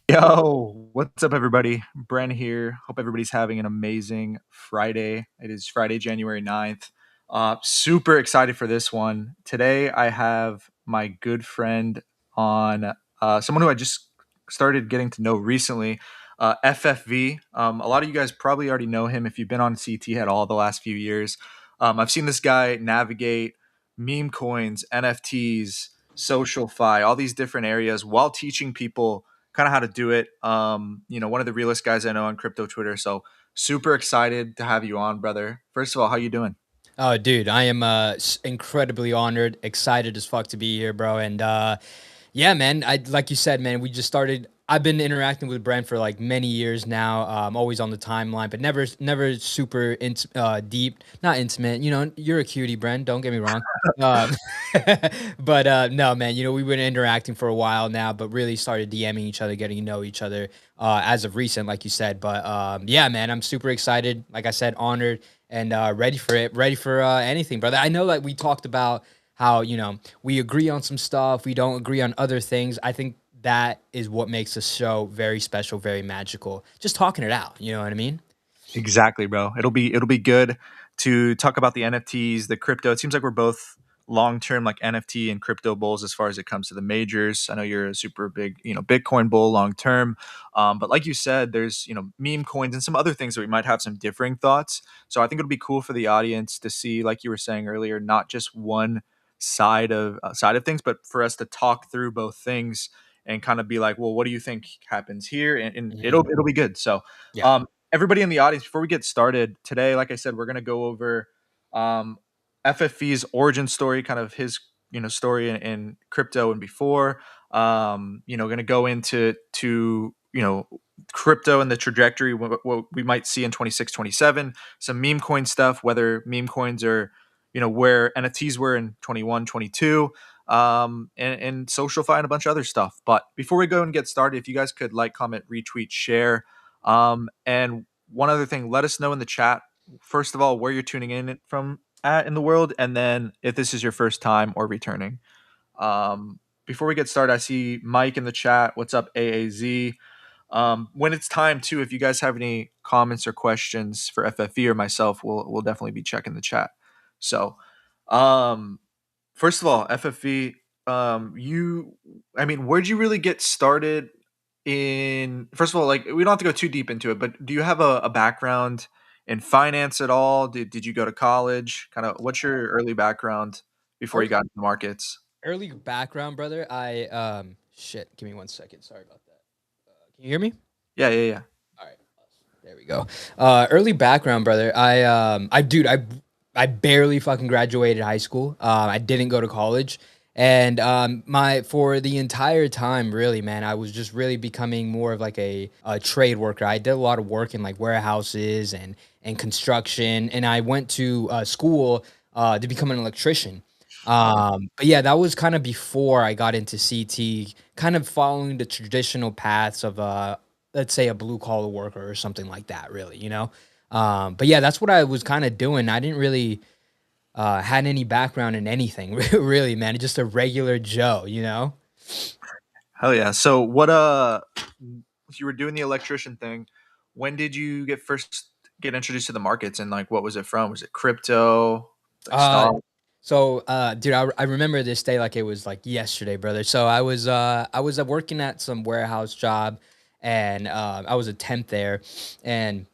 Yo, what's up, everybody? Bren here. Hope everybody's having an amazing Friday. It is Friday, January 9th. Super excited for this one. Today, I have my good friend on, someone who I just started getting to know recently, FFV. A lot of you guys probably already know him if you've been on CT at all the last few years. I've seen this guy navigate meme coins, NFTs, social fi, all these different areas while teaching people kind of how to do it. One of the realest guys I know on crypto Twitter. So super excited to have you on, brother. First of all, how you doing? Oh, dude, I am incredibly honored, excited as fuck to be here, bro. And yeah, man, I like you said, man, we just started. I've been interacting with Brent for like many years now. Always on the timeline, but never super deep, not intimate. You know, you're a cutie, Brent. Don't get me wrong. Um, but no, man, we've been interacting for a while now, but really started DMing each other, getting to know each other as of recent, like you said. But yeah, man, I'm super excited. Like I said, honored and ready for it, ready for anything, brother. I know that we talked about how we agree on some stuff, we don't agree on other things. I think that is what makes the show very special, very magical. Just talking it out, you know what I mean? Exactly, bro. It'll be good to talk about the NFTs, the crypto. It seems like we're both long term like NFT and crypto bulls as far as it comes to the majors. I know you're a super big, Bitcoin bull long term. But like you said, there's meme coins and some other things that we might have some differing thoughts. So I think it'll be cool for the audience to see, like you were saying earlier, not just one side of things, but for us to talk through both things and kind of be like, well, what do you think happens here? And Mhm. it'll be good. So Yeah. um, everybody in the audience, before we get started today, like I said, we're going to go over um, FFV's origin story, kind of his story in crypto and before. Going to go into crypto and the trajectory, what we might see in 26, 27, some meme coin stuff, whether meme coins are where NFTs were in 21, 22, and SocialFi and a bunch of other stuff. But before we go and get started, if you guys could like, comment, retweet, share. And one other thing, let us know in the chat, first of all, where you're tuning in from at in the world, and then if this is your first time or returning. Before we get started, I see Mike in the chat. What's up, AAZ? When it's time too, if you guys have any comments or questions for FFV or myself, we'll definitely be checking the chat. So, um, first of all, FFV, where'd you really get started in? First of all, like we don't have to go too deep into it, but do you have a background in finance at all? Did you go to college? Kind of, what's your early background before you Ear- got into the markets? Early background, brother. I shit. Give me 1 second. Sorry about that. Can you hear me? Yeah, yeah, yeah. All right. There we go. Early background, brother. I barely fucking graduated high school. I didn't go to college, and my for the entire time, really, man, I was just really becoming more of like a trade worker. I did a lot of work in like warehouses and construction, and I went to school to become an electrician. But yeah, that was kind of before I got into CT, kind of following the traditional paths of let's say a blue collar worker or something like that, really. But yeah, that's what I was kind of doing. I didn't really had any background in anything, really, man. Just a regular Joe, you know? Hell yeah. So you were doing the electrician thing. When did you get introduced to the markets, and like what was it from? Was it crypto, like Uh, stock? dude, I remember this day like it was like yesterday, brother. So I was working at some warehouse job, and I was a temp there, and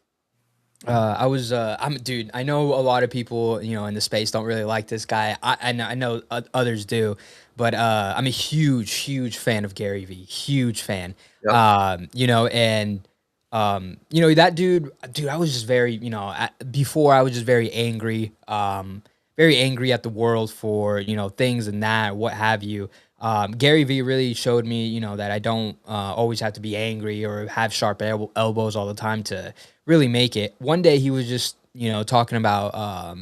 dude. I know a lot of people, you know, in the space don't really like this guy. I know others do, but I'm a huge fan of Gary Vee. Huge fan. Yep. You know, and you know that dude. I was just very, you know, before I was just very angry at the world for you know things and that what have you. Gary Vee really showed me, you know, that I don't always have to be angry or have sharp elbows all the time to really make it. One day he was just, you know, talking about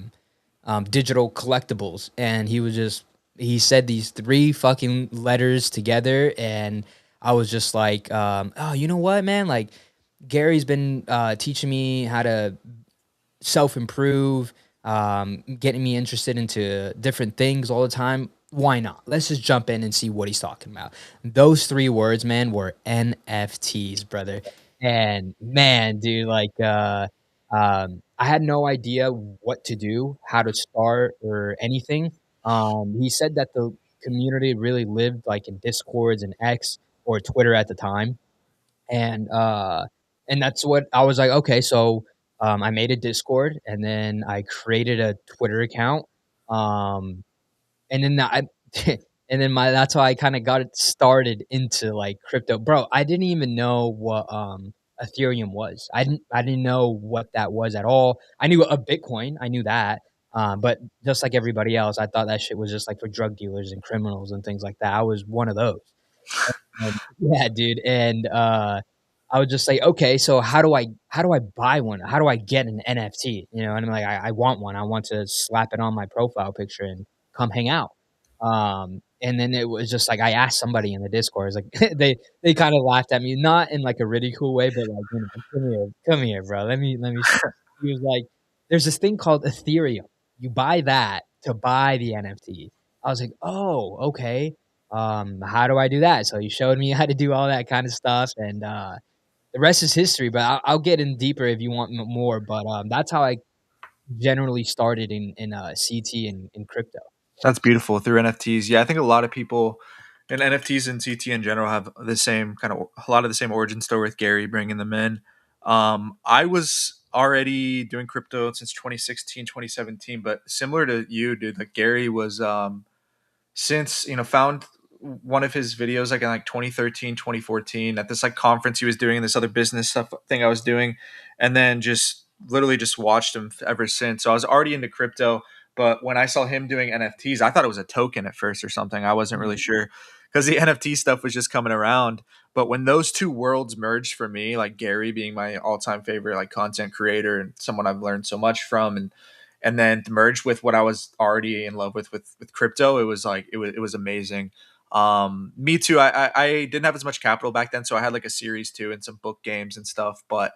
digital collectibles, and he said these three fucking letters together, and I was just like, oh, you know what, man? Like Gary's been teaching me how to self improve, getting me interested into different things all the time. Why not? Let's just jump in and see what he's talking about. Those three words, man, were NFTs, brother. And man, dude, I had no idea what to do, how to start, or anything. He said that the community really lived like in Discords and X or Twitter at the time, and that's what I was like, okay, so I made a Discord, and then I created a Twitter account, um and then I and then my that's how I kind of got it started into like crypto. Bro, I didn't even know what Ethereum was. I didn't know what that was at all. I knew a Bitcoin, I knew that. But just like everybody else, I thought that shit was just like for drug dealers and criminals and things like that. I was one of those. Yeah, dude, and, I would just say, "Okay, so how do I buy one? How do I get an NFT?" You know, and I'm like, I want one. I want to slap it on my profile picture and come hang out." And then it was just like I asked somebody in the Discord, it's like they kinda laughed at me, not in, like, a really cool way, but, like, you know, come here, bro. Let me show." He was like, "There's this thing called Ethereum. You buy that to buy the NFT." I was like, "Oh, okay." How do I do that? So he showed me how to do all that kind of stuff, and the rest is history. But I'll get in deeper if you want more. But that's how I generally started in CT and in crypto. That's beautiful through NFTs. Yeah, I think a lot of people and NFTs and CT in general have the same kind of a lot of the same origin story with Gary bringing them in. I was already doing crypto since 2016, 2017, but similar to you, dude, like Gary was since found one of his videos like in like 2013, 2014 at this like conference he was doing and this other business stuff thing I was doing, and then just literally just watched him ever since. So I was already into crypto, but when I saw him doing NFTs, I thought it was a token at first or something. I wasn't really Mhm. sure because the NFT stuff was just coming around. But when those two worlds merged for me, like Gary being my all-time favorite like content creator and someone I've learned so much from, and then merged with what I was already in love with crypto, it was like it was amazing. Me too. I didn't have as much capital back then, so I had like a series too and some book games and stuff. But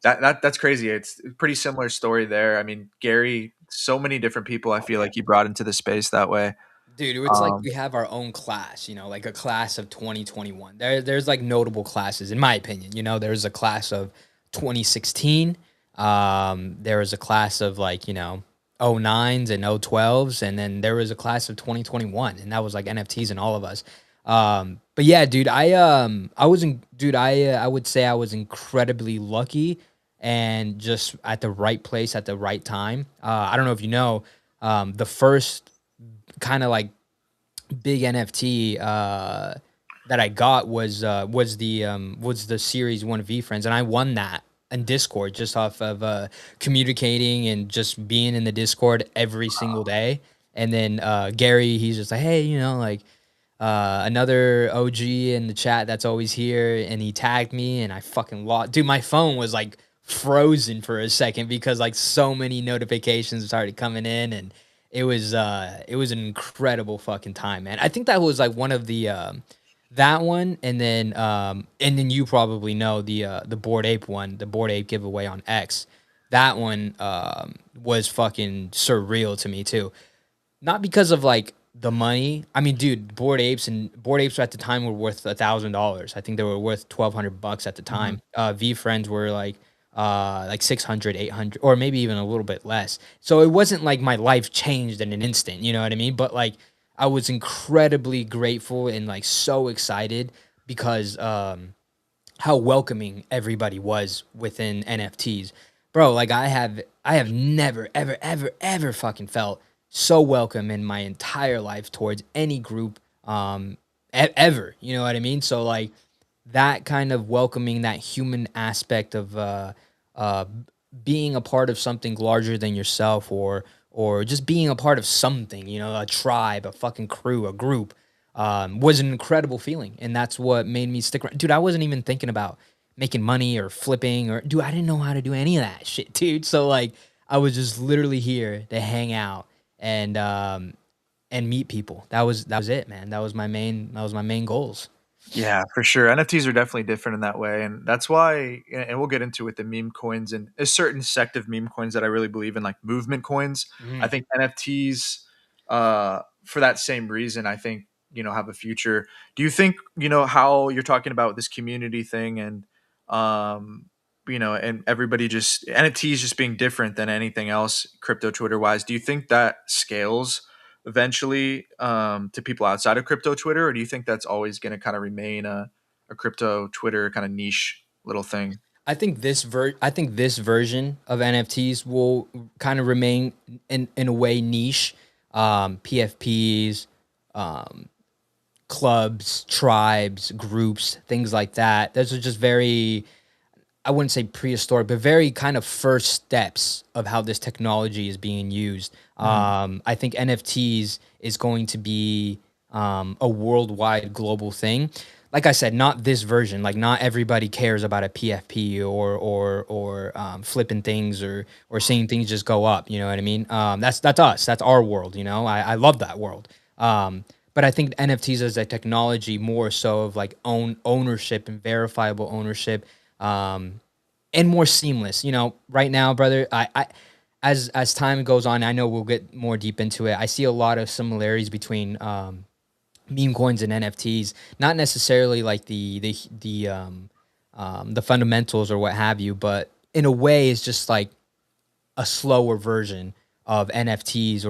that's crazy. It's a pretty similar story there. I mean, Gary, so many different people I feel like he brought into the space that way. Dude, it's like Um, we have our own class, you know, like a class of 2021. There's like notable classes, in my opinion. You know, there's a class of 2016. There was a class of like, you know, '09s and '12s, and then there was a class of 2021, and that was like NFTs and all of us. But yeah, dude, I would say I was incredibly lucky and just at the right place at the right time. I don't know if you know, the first kind of like big NFT that I got was the Series One V Friends, and I won that in Discord just off of communicating and just being in the Discord every single day. And then Gary, he's just like, hey, you know, like another OG in the chat that's always here, and he tagged me, and I fucking lost. Dude, my phone was like frozen for a second because like so many notifications started coming in, and it was an incredible fucking time, man. I think that was like one of the that one, and then you probably know the Bored Ape one, the Bored Ape giveaway on X. That one was fucking surreal to me too. Not because of like the money. I mean, dude, board apes at the time were worth $1,000. I think they were worth 1,200 bucks at the Mhm. time. V friends were like 600, 800, or maybe even a little bit less. So it wasn't like my life changed in an instant. You know what I mean? But like I was incredibly grateful and like so excited because how welcoming everybody was within NFTs. Bro, like I have never ever fucking felt so welcome in my entire life towards any group ever, you know what I mean? So like that kind of welcoming, that human aspect of uh being a part of something larger than yourself, or just being a part of something, you know, a tribe, a fucking crew, a group, was an incredible feeling. And that's what made me stick around. Dude, I wasn't even thinking about making money or flipping or, dude, I didn't know how to do any of that shit, dude. So like I was just literally here to hang out and meet people. That was it, man. That was my main goals. Yeah, for sure. NFTs are definitely different in that way, and that's why. And we'll get into with the meme coins and a certain sect of meme coins that I really believe in, like movement coins. I Mhm. think NFTs, for that same reason, I think have a future. Do you think how you're talking about this community thing and um, and everybody just NFTs just being different than anything else crypto Twitter wise? Do you think that scales eventually to people outside of crypto Twitter, or do you think that's always going to kind of remain a crypto Twitter kind of niche little thing? I think this version of NFTs will kind of remain in a way niche. PFPs, um, clubs, tribes, groups, things like that. Those are just very, I wouldn't say prehistoric, but very kind of first steps of how this technology is being used. Mhm. I think NFTs is going to be a worldwide global thing. Like I said, not this version. Like not everybody cares about a PFP or flipping things or seeing things just go up. You know what I mean? That's us. That's our world. You know, I love that world. But I think NFTs as a technology more so of like ownership and verifiable ownership, um, and more seamless. You know, right now, brother, as time goes on, I know we'll get more deep into it. I see a lot of similarities between meme coins and NFTs. Not necessarily like the fundamentals or what have you, but in a way, it's just like a slower version of NFTs,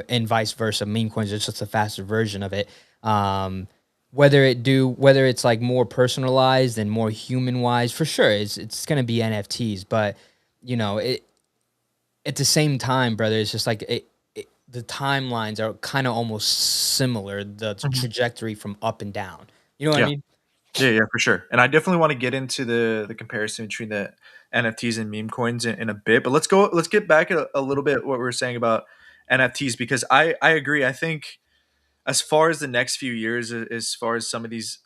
and vice versa. Meme coins are just a faster version of it. Um, whether it's like more personalized and more human wise, for sure, it's gonna be NFTs. But you know, it at the same time, brother, it's just like the timelines are kind of almost similar. The Mhm. trajectory from up and down. You know what I Yeah. mean? Yeah, yeah, for sure. And I definitely want to get into the comparison between the NFTs and meme coins in a bit. But let's get back a little bit what we were saying about NFTs, because I agree. I think as far as the next few years, as far as some of these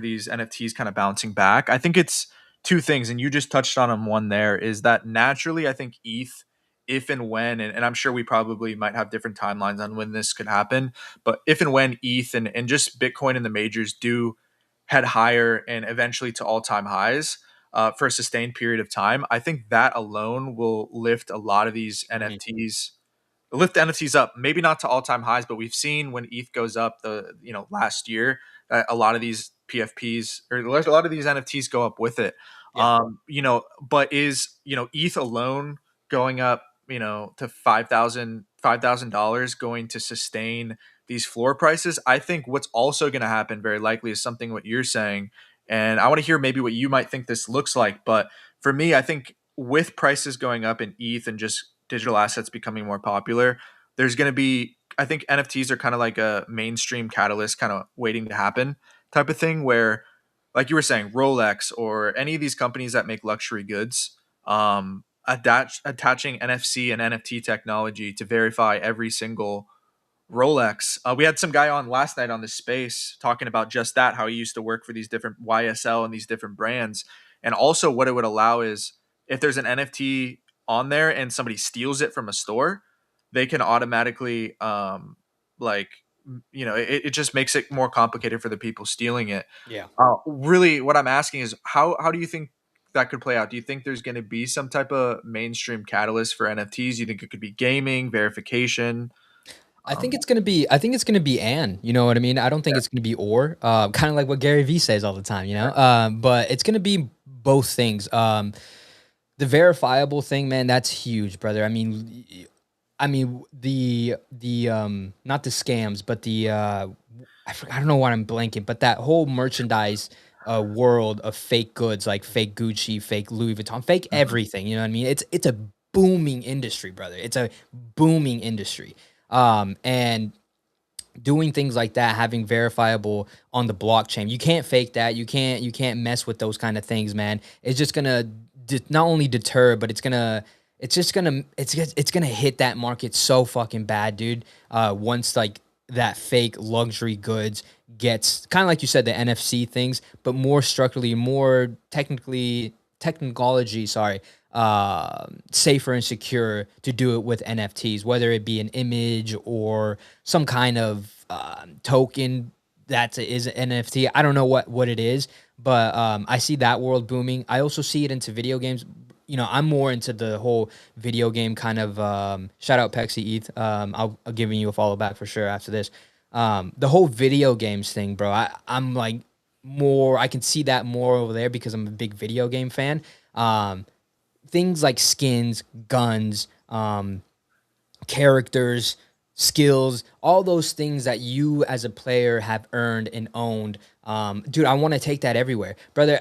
these NFTs kind of bouncing back, I think it's two things, and you just touched on them. One there is that naturally, I think ETH, if and when, and I'm sure we probably might have different timelines on when this could happen, but if and when ETH and just Bitcoin and the majors do head higher and eventually to all time highs. For a sustained period of time, I think that alone will lift a lot of these Mhm. NFTs, lift the NFTs up, maybe not to all time highs, but we've seen when ETH goes up last year, a lot of these PFPs or a lot of these NFTs go up with it. Yeah. But is ETH alone going up to $5,000 going to sustain these floor prices? I think what's also going to happen very likely is something what you're saying, and I want to hear maybe what you might think this looks like. But for me, I think with prices going up in ETH and just digital assets becoming more popular, there's going to be, I think NFTs are kind of like a mainstream catalyst kind of waiting to happen type of thing where, like you were saying, Rolex or any of these companies that make luxury goods, attaching NFC and NFT technology to verify every single Rolex. We had some guy on last night on this space talking about just that, how he used to work for these different YSL and these different brands. And also, what it would allow is if there's an NFT on there and somebody steals it from a store, they can automatically, like, it just makes it more complicated for the people stealing it. Yeah. Really, what I'm asking is how do you think that could play out? Do you think there's going to be some type of mainstream catalyst for NFTs? Do you think it could be gaming, verification? Um, I think it's gonna be and, you know what I mean? I don't think it's gonna be or, kind of like what Gary Vee says all the time, you know? But it's gonna be both things. The verifiable thing, man, that's huge, brother. I mean not the scams, but I don't know why I'm blanking, but that whole merchandise world of fake goods like fake Gucci, fake Louis Vuitton, fake mhm, everything. You know what I mean? It's a booming industry, brother. It's a booming industry. And doing things like that, having verifiable on the blockchain, you can't fake that. You can't mess with those kind of things, man. It's just gonna not only deter, but it's gonna hit that market so fucking bad, dude. Once like that fake luxury goods gets kind of like you said, the NFC things, but more structurally, more technology, sorry, safer and secure to do it with NFTs, whether it be an image or some kind of token that is an NFT. I don't know what it is, but I see that world booming. I also see it into video games. You know, I'm more into the whole video game kind of shout out Pexi ETH. I'll giving you a follow back for sure after this. The whole video games thing, bro. I'm like more. I can see that more over there because I'm a big video game fan. Things like skins, guns, characters, skills, all those things that you as a player have earned and owned. Dude, I want to take that everywhere, brother.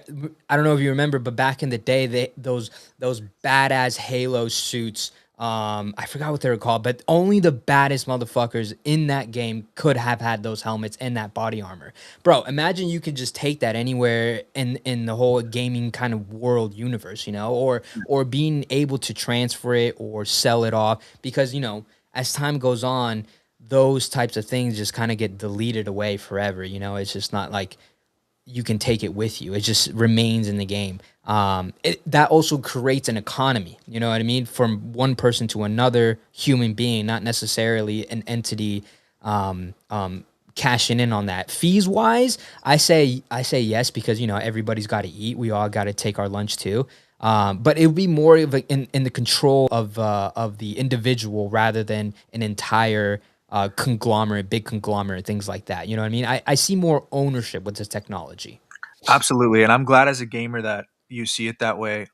I don't know if you remember, but back in the day, those badass Halo suits. I forgot what they were called, but only the baddest motherfuckers in that game could have had those helmets and that body armor. Bro, imagine you could just take that anywhere in the whole gaming kind of world universe, you know, or being able to transfer it or sell it off because, you know, as time goes on, those types of things just kind of get deleted away forever, you know. It's just not like you can take it with you. It just remains in the game. That also creates an economy. You know what I mean? From one person to another human being, not necessarily an entity cashing in on that. Fees wise, I say yes because you know everybody's got to eat. We all got to take our lunch too. But it would be more of in the control of the individual rather than an entire conglomerate, big conglomerate, things like that. You know what I mean? I see more ownership with this technology. Absolutely, and I'm glad as a gamer that you see it that way.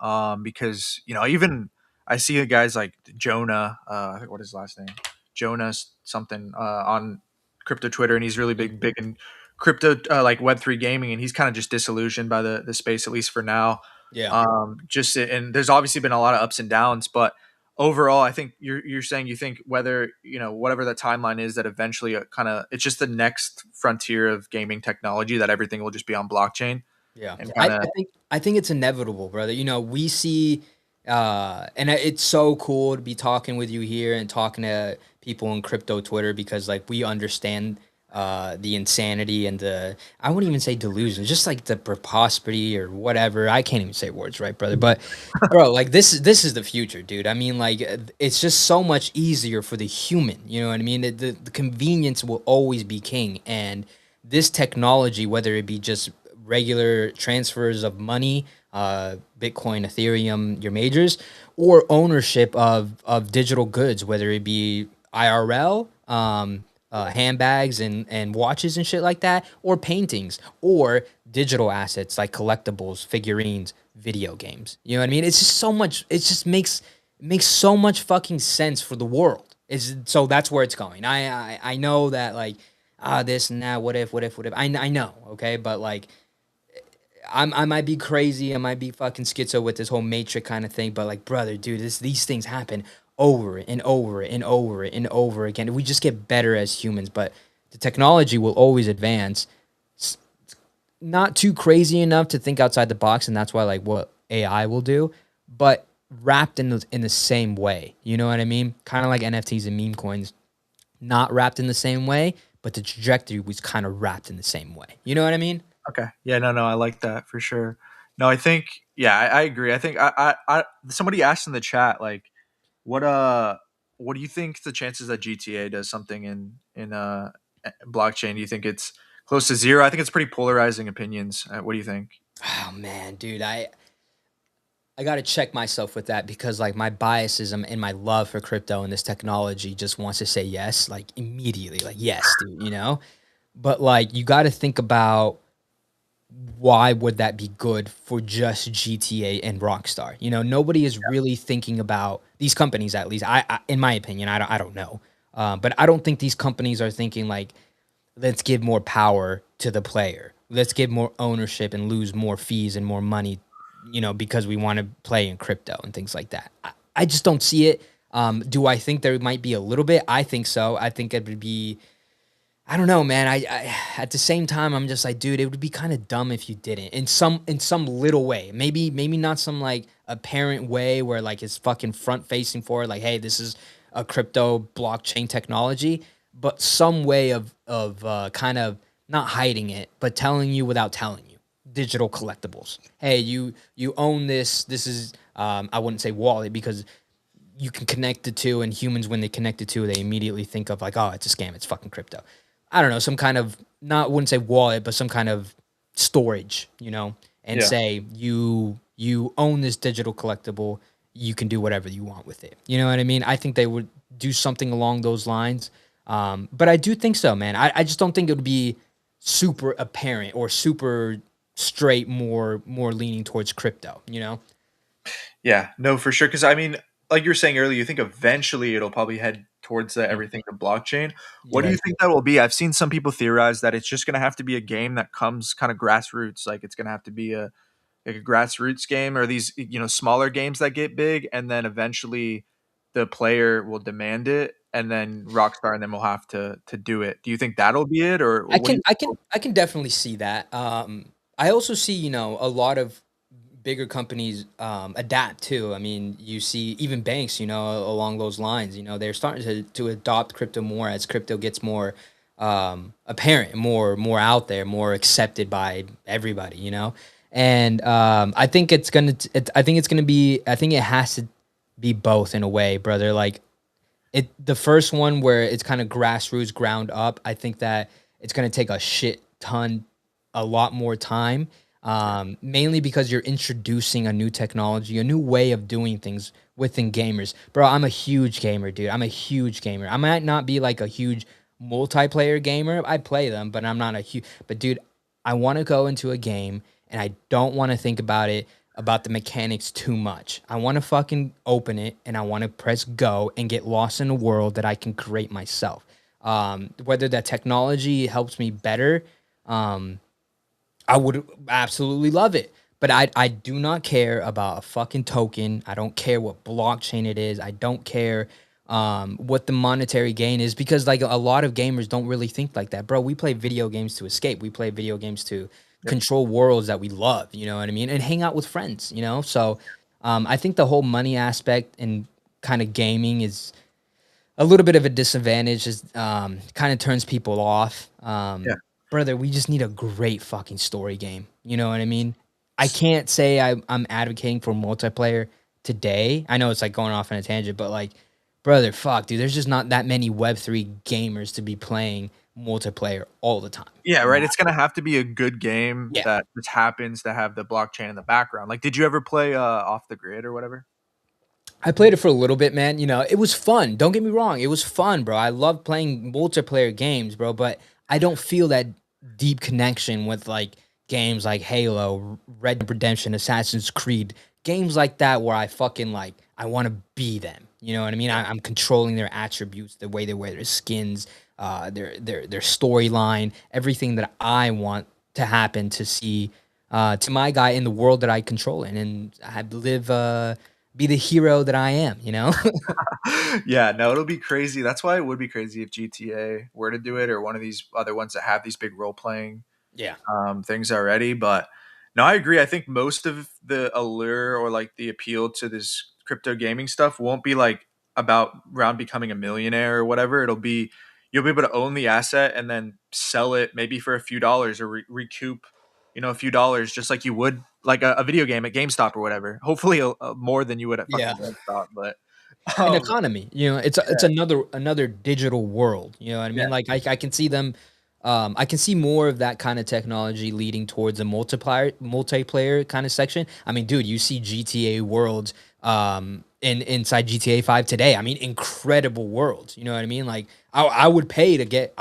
Because even I see guys like Jonah. I think what his last name, Jonas something on crypto Twitter, and he's really Mhm. big in crypto like Web3 gaming, and he's kind of just disillusioned by the space at least for now. Yeah. Just and there's obviously been a lot of ups and downs, but overall, I think you're saying you think whether whatever the timeline is that eventually kind of it's just the next frontier of gaming technology that everything will just be on blockchain Yeah. and kind of I think it's inevitable, brother. You know, we see and it's so cool to be talking with you here and talking to people in crypto Twitter because like we understand the insanity and the I wouldn't even say delusion, just like the preposterity or whatever. I can't even say words right, brother. But bro, like this is the future, dude. I mean, like it's just so much easier for the human. You know what I mean? The convenience will always be king, and this technology, whether it be just regular transfers of money, Bitcoin, Ethereum, your majors, or ownership of digital goods, whether it be IRL, handbags and watches and shit like that, or paintings, or digital assets like collectibles, figurines, video games. You know what I mean? It's just so much. It just makes so much fucking sense for the world. Is so that's where it's going. I know that like this and that. What if? I know. Okay, but like I might be crazy. I might be fucking schizo with this whole matrix kind of thing. But like, brother, dude, these things happen over and over and over and over again. We just get better as humans, but the technology will always advance. S- Not too crazy enough to think outside the box, and that's why like what AI will do, but wrapped in the same way. You know what I mean? Kind of like NFTs and meme coins, not wrapped in the same way, but the trajectory was kind of wrapped in the same way. You know what I mean? okay. Yeah, no, I like that for sure. No, I think yeah, I agree. I think somebody asked in the chat like what what do you think the chances that GTA does something in blockchain? Do you think it's close to zero? I think it's pretty polarizing opinions. What do you think? Oh man, dude, I gotta check myself with that because like my biasism and my love for crypto and this technology just wants to say yes, like immediately, like yes, dude, you know? But like you gotta think about why would that be good for just GTA and Rockstar? You know, nobody is really thinking about these companies. At least, in my opinion, I don't know, but I don't think these companies are thinking like, let's give more power to the player, let's give more ownership and lose more fees and more money, you know, because we want to play in crypto and things like that. I just don't see it. Do I think there might be a little bit? I think so. I think it would be I don't know, man. I at the same time, I'm just like, dude, it would be kind of dumb if you didn't in some little way. Maybe not some like apparent way where like it's fucking front facing for it, like, hey, this is a crypto blockchain technology, but some way of kind of not hiding it, but telling you without telling you. Digital collectibles. Hey, you own this. This is I wouldn't say wallet because you can connect the two, and humans when they connect the two, they immediately think of like, oh, it's a scam, it's fucking crypto. I don't know, some kind of not wouldn't say wallet, but some kind of storage, you know, and Yeah. say you own this digital collectible, you can do whatever you want with it. You know what I mean? I think they would do something along those lines. But I do think so, man. I just don't think it would be super apparent or super straight, more leaning towards crypto, you know? Yeah, no, for sure. Because I mean, like you were saying earlier, you think eventually it'll probably head towards the Mhm. everything to blockchain. What do Yeah. you think that will be? I've seen some people theorize that it's just gonna have to be a game that comes kind of grassroots. Like it's gonna have to be a like a grassroots game or these smaller games that get big, and then eventually the player will demand it, and then Rockstar and them will have to do it. Do you think that'll be it, or I what do can you? I can I can definitely see that. I also see, you know, a lot of bigger companies adapt too. I mean, you see even banks, you know, along those lines, you know, they're starting to adopt crypto more as crypto gets more apparent, more out there, more accepted by everybody, you know. And I think I think it's gonna be I think it has to be both in a way, brother. Like the first one where it's kind of grassroots ground up, I think that it's going to take a shit ton a lot more time, Yeah, mainly because you're introducing a new technology, a new way of doing things within gamers. Bro, I'm a huge gamer, dude. I'm a huge gamer. I might not be like a huge multiplayer gamer. I play them, but I'm not a huge. But dude, I want to go into a game and I don't want to think about the mechanics too much. I want to fucking open it and I want to press go and get lost in a world that I can create myself. Whether that technology helps me better, um, I would absolutely love it. But I do not care about a fucking token. I don't care what blockchain it is. I don't care what the monetary gain is because like a lot of gamers don't really think like that, bro. We play video games to escape. We play video games to yep. control worlds that we love. You know what I mean? And hang out with friends. You know, so I think the whole money aspect and kind of gaming is a little bit of a disadvantage is kind of turns people off. Yeah. Brother, we just need a great fucking story game. You know what I mean? I can't say I'm advocating for multiplayer today. I know it's like going off on a tangent, but like, brother, fuck, dude, there's just not that many Web3 gamers to be playing multiplayer all the time. Yeah, You right. know? It's gonna have to be a good game Yeah. that just happens to have the blockchain in the background. Like, did you ever play Off the Grid or whatever? I played it for a little bit, man. You know, it was fun. Don't get me wrong. It was fun, bro. I love playing multiplayer games, bro, but I don't feel that deep connection with like games like Halo, Red Dead Redemption, Assassin's Creed, games like that where I fucking like I want to be them. You know what I mean? I'm controlling their attributes, the way they wear their skins, their storyline, everything that I want to happen to see to my guy in the world that I control in, and I live be the hero that I am, you know? Yeah, no, it'll be crazy. That's why it would be crazy if GTA were to do it or one of these other ones that have these big role playing Yeah. things already. But no, I agree. I think most of the allure or like the appeal to this crypto gaming stuff won't be like about around becoming a millionaire or whatever. It'll be you'll be able to own the asset and then sell it maybe for a few dollars or recoup, a few dollars just like you would like a video game at GameStop or whatever. Hopefully, more than you would at Yeah. fucking GameStop. But An um, economy, you know, it's yeah, another digital world, you know what I yeah, mean? Like I can see them, I can see more of that kind of technology leading towards a multiplayer kind of section. I mean, dude, you see GTA worlds inside GTA 5 today. I mean, incredible worlds. You know what I mean? Like I would pay to get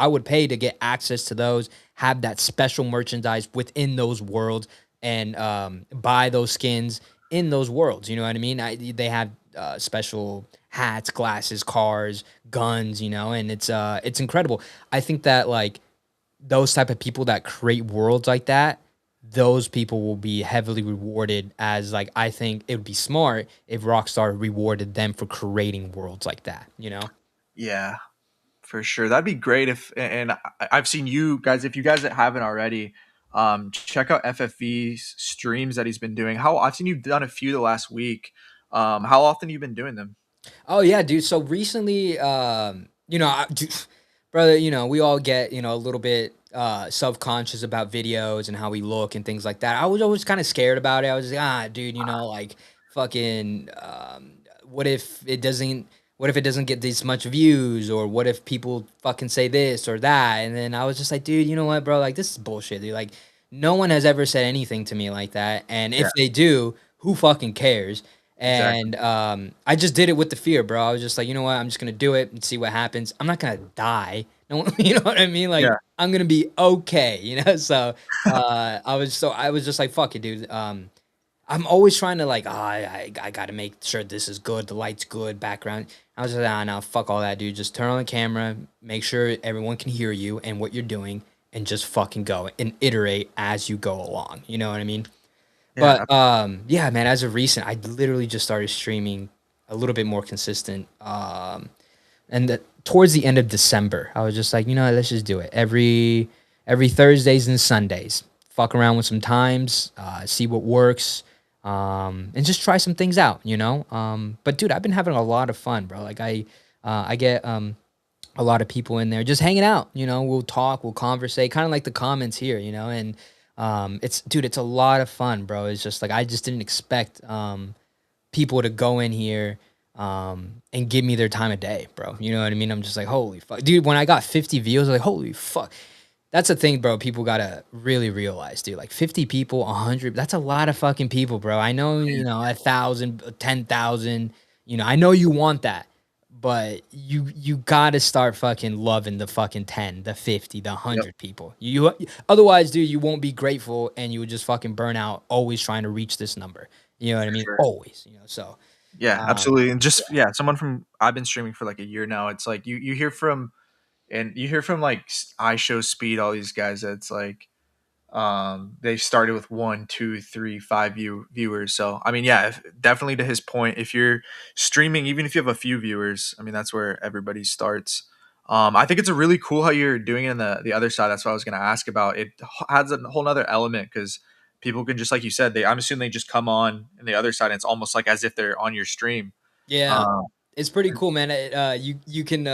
access to those, have that special merchandise within those worlds, and buy those skins in those worlds. You know what I mean? They have special hats, glasses, cars, guns. You know, and it's incredible. I think that like those type of people that create worlds like that, those people will be heavily rewarded. As like, I think it would be smart if Rockstar rewarded them for creating worlds like that, you know? Yeah, for sure. That'd be great if, and I've seen you guys, if you guys haven't already, check out FFV's streams that he's been doing. How I've seen you've done a few the last week. How often you been doing them? Oh yeah, dude. So recently, you know, brother, you know, we all get, you know, a little bit self-conscious about videos and how we look and things like that. I was always kind of scared about it. I was like, dude, you know, like fucking what if it doesn't what if it doesn't get this much views, or what if people fucking say this or that? And then I was just like, dude, you know what, bro? Like this is bullshit, dude. Like no one has ever said anything to me like that. And Yeah, if they do, who fucking cares? exactly. And I just did it with the fear, bro. I was just like, you know what? I'm just gonna do it and see what happens. I'm not gonna die. No, you know what I mean? Like Yeah, I'm gonna be okay, you know. So I was just like, fuck it, dude. I'm always trying to like, I gotta make sure this is good, the light's good, background. I was just like, no, fuck all that, dude. Just turn on the camera, make sure everyone can hear you and what you're doing, and just fucking go and iterate as you go along. You know what I mean? yeah, But yeah, man. As of recent, I literally just started streaming a little bit more consistent. Towards the end of December, I was just like, you know, what, let's just do it every Thursdays and Sundays. Fuck around with some times, see what works, and just try some things out. You know. But dude, I've been having a lot of fun, bro. Like I get a lot of people in there just hanging out. You know, we'll talk, we'll conversate, kind of like the comments here. You know, and it's dude, it's a lot of fun, bro. It's just like I just didn't expect people to go in here and give me their time of day, bro. You know what I mean? I'm just like, holy fuck, dude. When I got 50 views, I was like, holy fuck. That's the thing, bro. People gotta really realize, dude. Like 50 people, 100. That's a lot of fucking people, bro. I know, you know, 1,000, 10,000. You know, I know you want that, but you gotta start fucking loving the fucking 10, the 50, the yep, 100 people. Otherwise, dude, you won't be grateful, and you would just fucking burn out, always trying to reach this number. You know what I for mean? sure. Always. You know. So, Yeah, um, absolutely. And yeah. just yeah, someone from I've been streaming for like a year now. It's like you hear from and you hear from like I Show Speed, all these guys. That's like they started with one, two, three, five viewers. So I mean, yeah, definitely to his point, if you're streaming, even if you have a few viewers, I mean that's where everybody starts. I think it's a really cool how you're doing it in the other side. That's what I was going to ask about. It adds a whole nother element because people can just like you said, they I'm assuming they just come on and the other side. And it's almost like as if they're on your stream. Yeah, Um, it's pretty cool, man. You can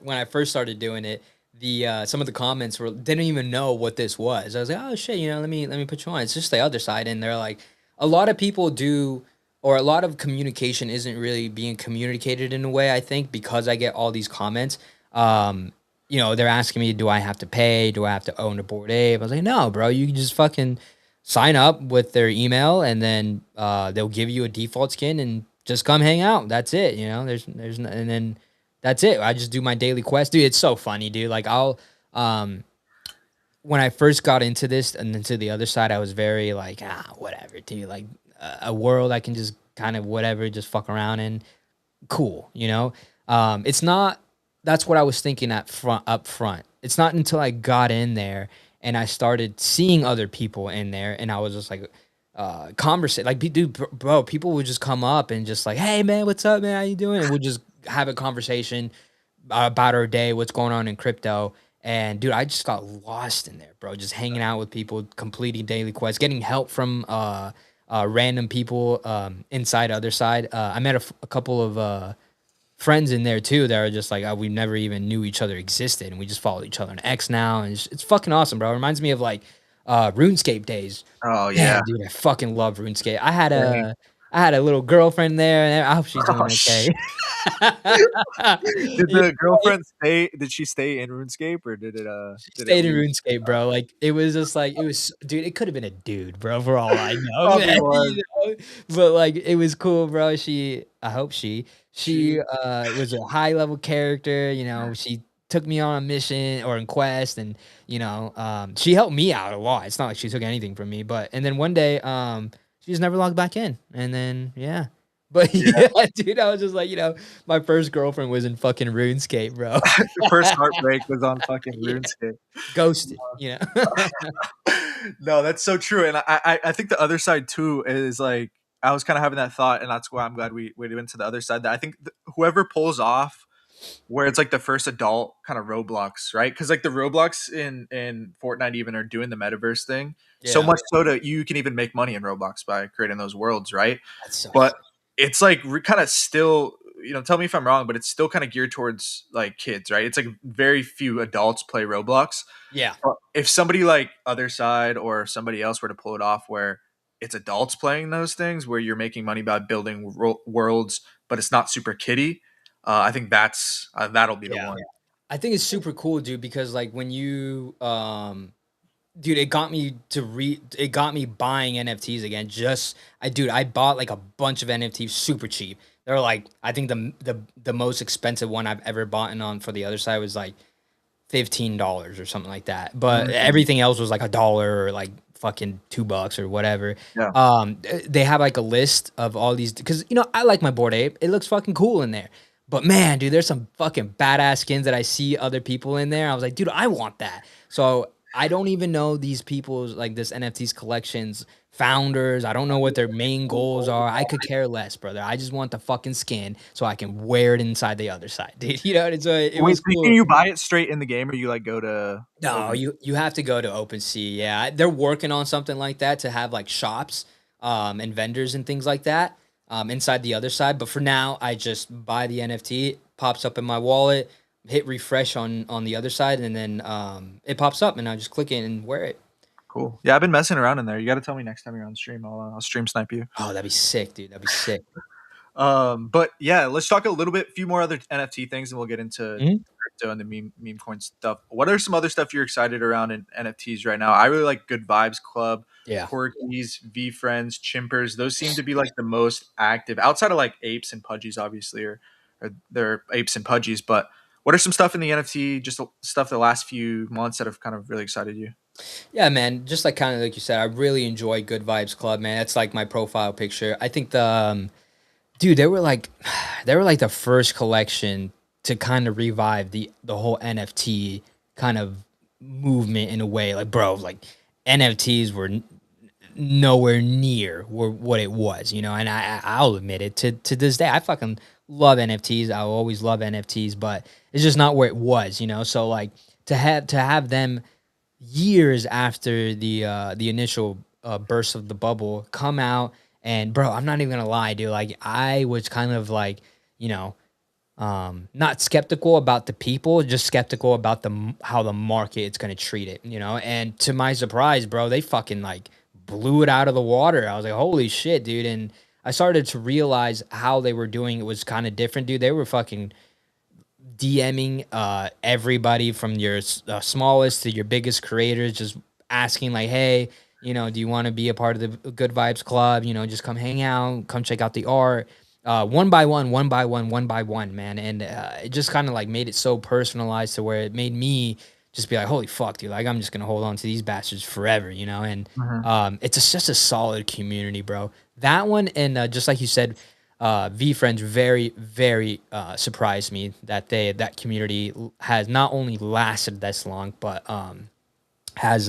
when I first started doing it, the some of the comments were didn't even know what this was. I was like, oh shit, you know, let me put you on. It's just the other side, and they're like, a lot of people do, or a lot of communication isn't really being communicated in a way. I think because I get all these comments, you know, they're asking me, do I have to pay? Do I have to own a board ape? I was like, no, bro, you can just fucking sign up with their email, and then they'll give you a default skin and just come hang out. That's it. You know, and then that's it. I just do my daily quest, dude. It's so funny, dude. Like um, when I first got into this and into the other side, I was very like, whatever, dude. Like a world I can just kind of whatever, just fuck around in. Cool, you know. It's not. That's what I was thinking up front. It's not until I got in there and I started seeing other people in there, and I was just like, conversate. Like, dude, bro, people would just come up and just like, hey, man, what's up, man? How you doing? And we'll just have a conversation about our day, what's going on in crypto. And dude, I just got lost in there, bro. Just hanging out with people, completing daily quests, getting help from random people inside other side. I met a couple of friends in there too that are just like, we never even knew each other existed, and we just follow each other on X now, and it's fucking awesome, bro. It reminds me of like RuneScape days. oh yeah, Man, dude, I fucking love RuneScape. same. I had a little girlfriend there, and I hope she's Oh, doing okay. did Yeah, the girlfriend stay? Did she stay in RuneScape or did it? she Did it stayed in leave? RuneScape, bro. Like, it was just like it was dude, it could have been a dude, bro, for all I know, Probably man, was. But, like, it was cool, bro. I hope she, She was a high level character, she took me on a mission or in quest and, she helped me out a lot. It's not like she took anything from me, but and then one day, she just never logged back in, and then yeah. But yeah. yeah, dude, I was just like, my first girlfriend was in fucking RuneScape, bro. The first heartbreak was on fucking Yeah, RuneScape. ghosted. No, that's so true, and I think the other side too is like I was kind of having that thought, and that's why I'm glad we went to the other side. That I think whoever pulls off where it's like the first adult kind of Roblox, right? Because like the Roblox in Fortnite even are doing the metaverse thing so Yeah, much so that you can even make money in Roblox by creating those worlds, right? that's so But it's like kind of still, tell me if I'm wrong, but it's still kind of geared towards like kids, right? It's like very few adults play Roblox. yeah. But if somebody like other side or somebody else were to pull it off where it's adults playing those things where you're making money by building worlds but it's not super kiddie, I think that'll be the Yeah. one. I think it's super cool, dude, because like when dude, it got me buying NFTs again. Dude, I bought like a bunch of NFTs super cheap. They're like, I think the most expensive one I've ever bought on for the other side was like $15 or something like that. But Mm, everything else was like a dollar or like fucking $2 or whatever. yeah. They have like a list of all these because I like my Bored Ape. It looks fucking cool in there. But man, dude, there's some fucking badass skins that I see other people in there. I was like, dude, I want that. So I don't even know these people's like this NFTs collections founders. I don't know what their main goals are. I could care less, brother. I just want the fucking skin so I can wear it inside the other side, dude. So it Wait, was so cool. can you buy it straight in the game or you like go to No, open? you have to go to OpenSea. Yeah, they're working on something like that to have like shops, and vendors and things like that, inside the other side. But for now, I just buy the NFT. It pops up in my wallet. Hit refresh on the other side, and then it pops up, and I just click it and wear it. Cool. Yeah, I've been messing around in there. You got to tell me next time you're on stream. I'll stream snipe you. Oh, that'd be sick, dude. That'd be sick. But yeah, let's talk a little bit, few more other NFT things, and we'll get into Mhm. crypto and the meme coin stuff. What are some other stuff you're excited around in NFTs right now? I really like Good Vibes Club, Yeah. Corgis, V Friends, Chimpers. Those seem to be like the most active outside of like apes and pudgies, obviously, or they're apes and pudgies. But what are some stuff in the NFT, just stuff the last few months that have kind of really excited you? Yeah, man. Just like kind of like you said, I really enjoy Good Vibes Club, man. That's like my profile picture. I think dude, they were like they were like the first collection to kind of revive the whole NFT kind of movement in a way. Like, bro, like NFTs were nowhere near what it was, and I'll admit it to this day. I fucking love NFTs. I'll always love NFTs, but it's just not where it was. So like to have them years after the initial burst of the bubble come out, and bro, I'm not even gonna lie, dude. Like I was kind of like, you know, not skeptical about the people, just skeptical about how the market is gonna treat it. And to my surprise, bro, they fucking like blew it out of the water. I was like, holy shit, dude. And I started to realize how they were doing it was kind of different, dude. They were fucking DMing everybody from your smallest to your biggest creators, just asking like, "Hey, do you want to be a part of the Good Vibes Club? Just come hang out, come check out the art." One by one, one by one, one by one, man, and it just kind of like made it so personalized to where it made me just be like, "Holy fuck, dude! Like I'm just gonna hold on to these bastards forever." And Mhm. just a solid community, bro. That one, and just like you said, V Friends very, very surprised me that that community has not only lasted this long, but has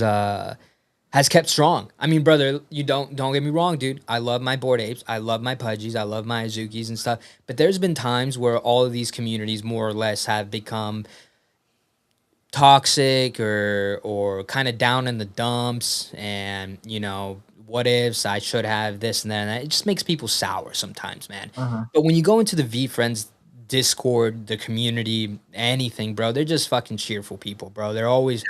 has kept strong. I mean, brother, you don't get me wrong, dude. I love my Bored Apes, I love my Pudgies, I love my Azukis and stuff. But there's been times where all of these communities more or less have become toxic or kind of down in the dumps, and what ifs, I should have this and that, and that. It just makes people sour sometimes, man. Mhm. But when you go into the V Friends Discord, the community, anything, bro, they're just fucking cheerful people, bro. They're always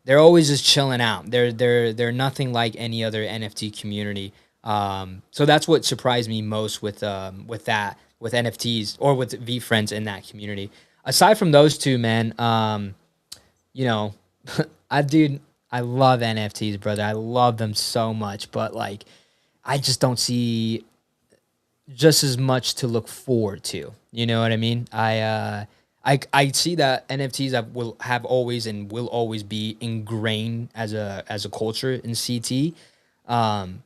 just chilling out. They're nothing like any other NFT community. So that's what surprised me most with that with NFTs or with V friends in that community. Aside from those two, man, you know, I dude, I love NFTs, brother. I love them so much, but like, I just don't see just as much to look forward to. You know what I mean? I see that NFTs will have always and will always be ingrained as a culture in CT. Um,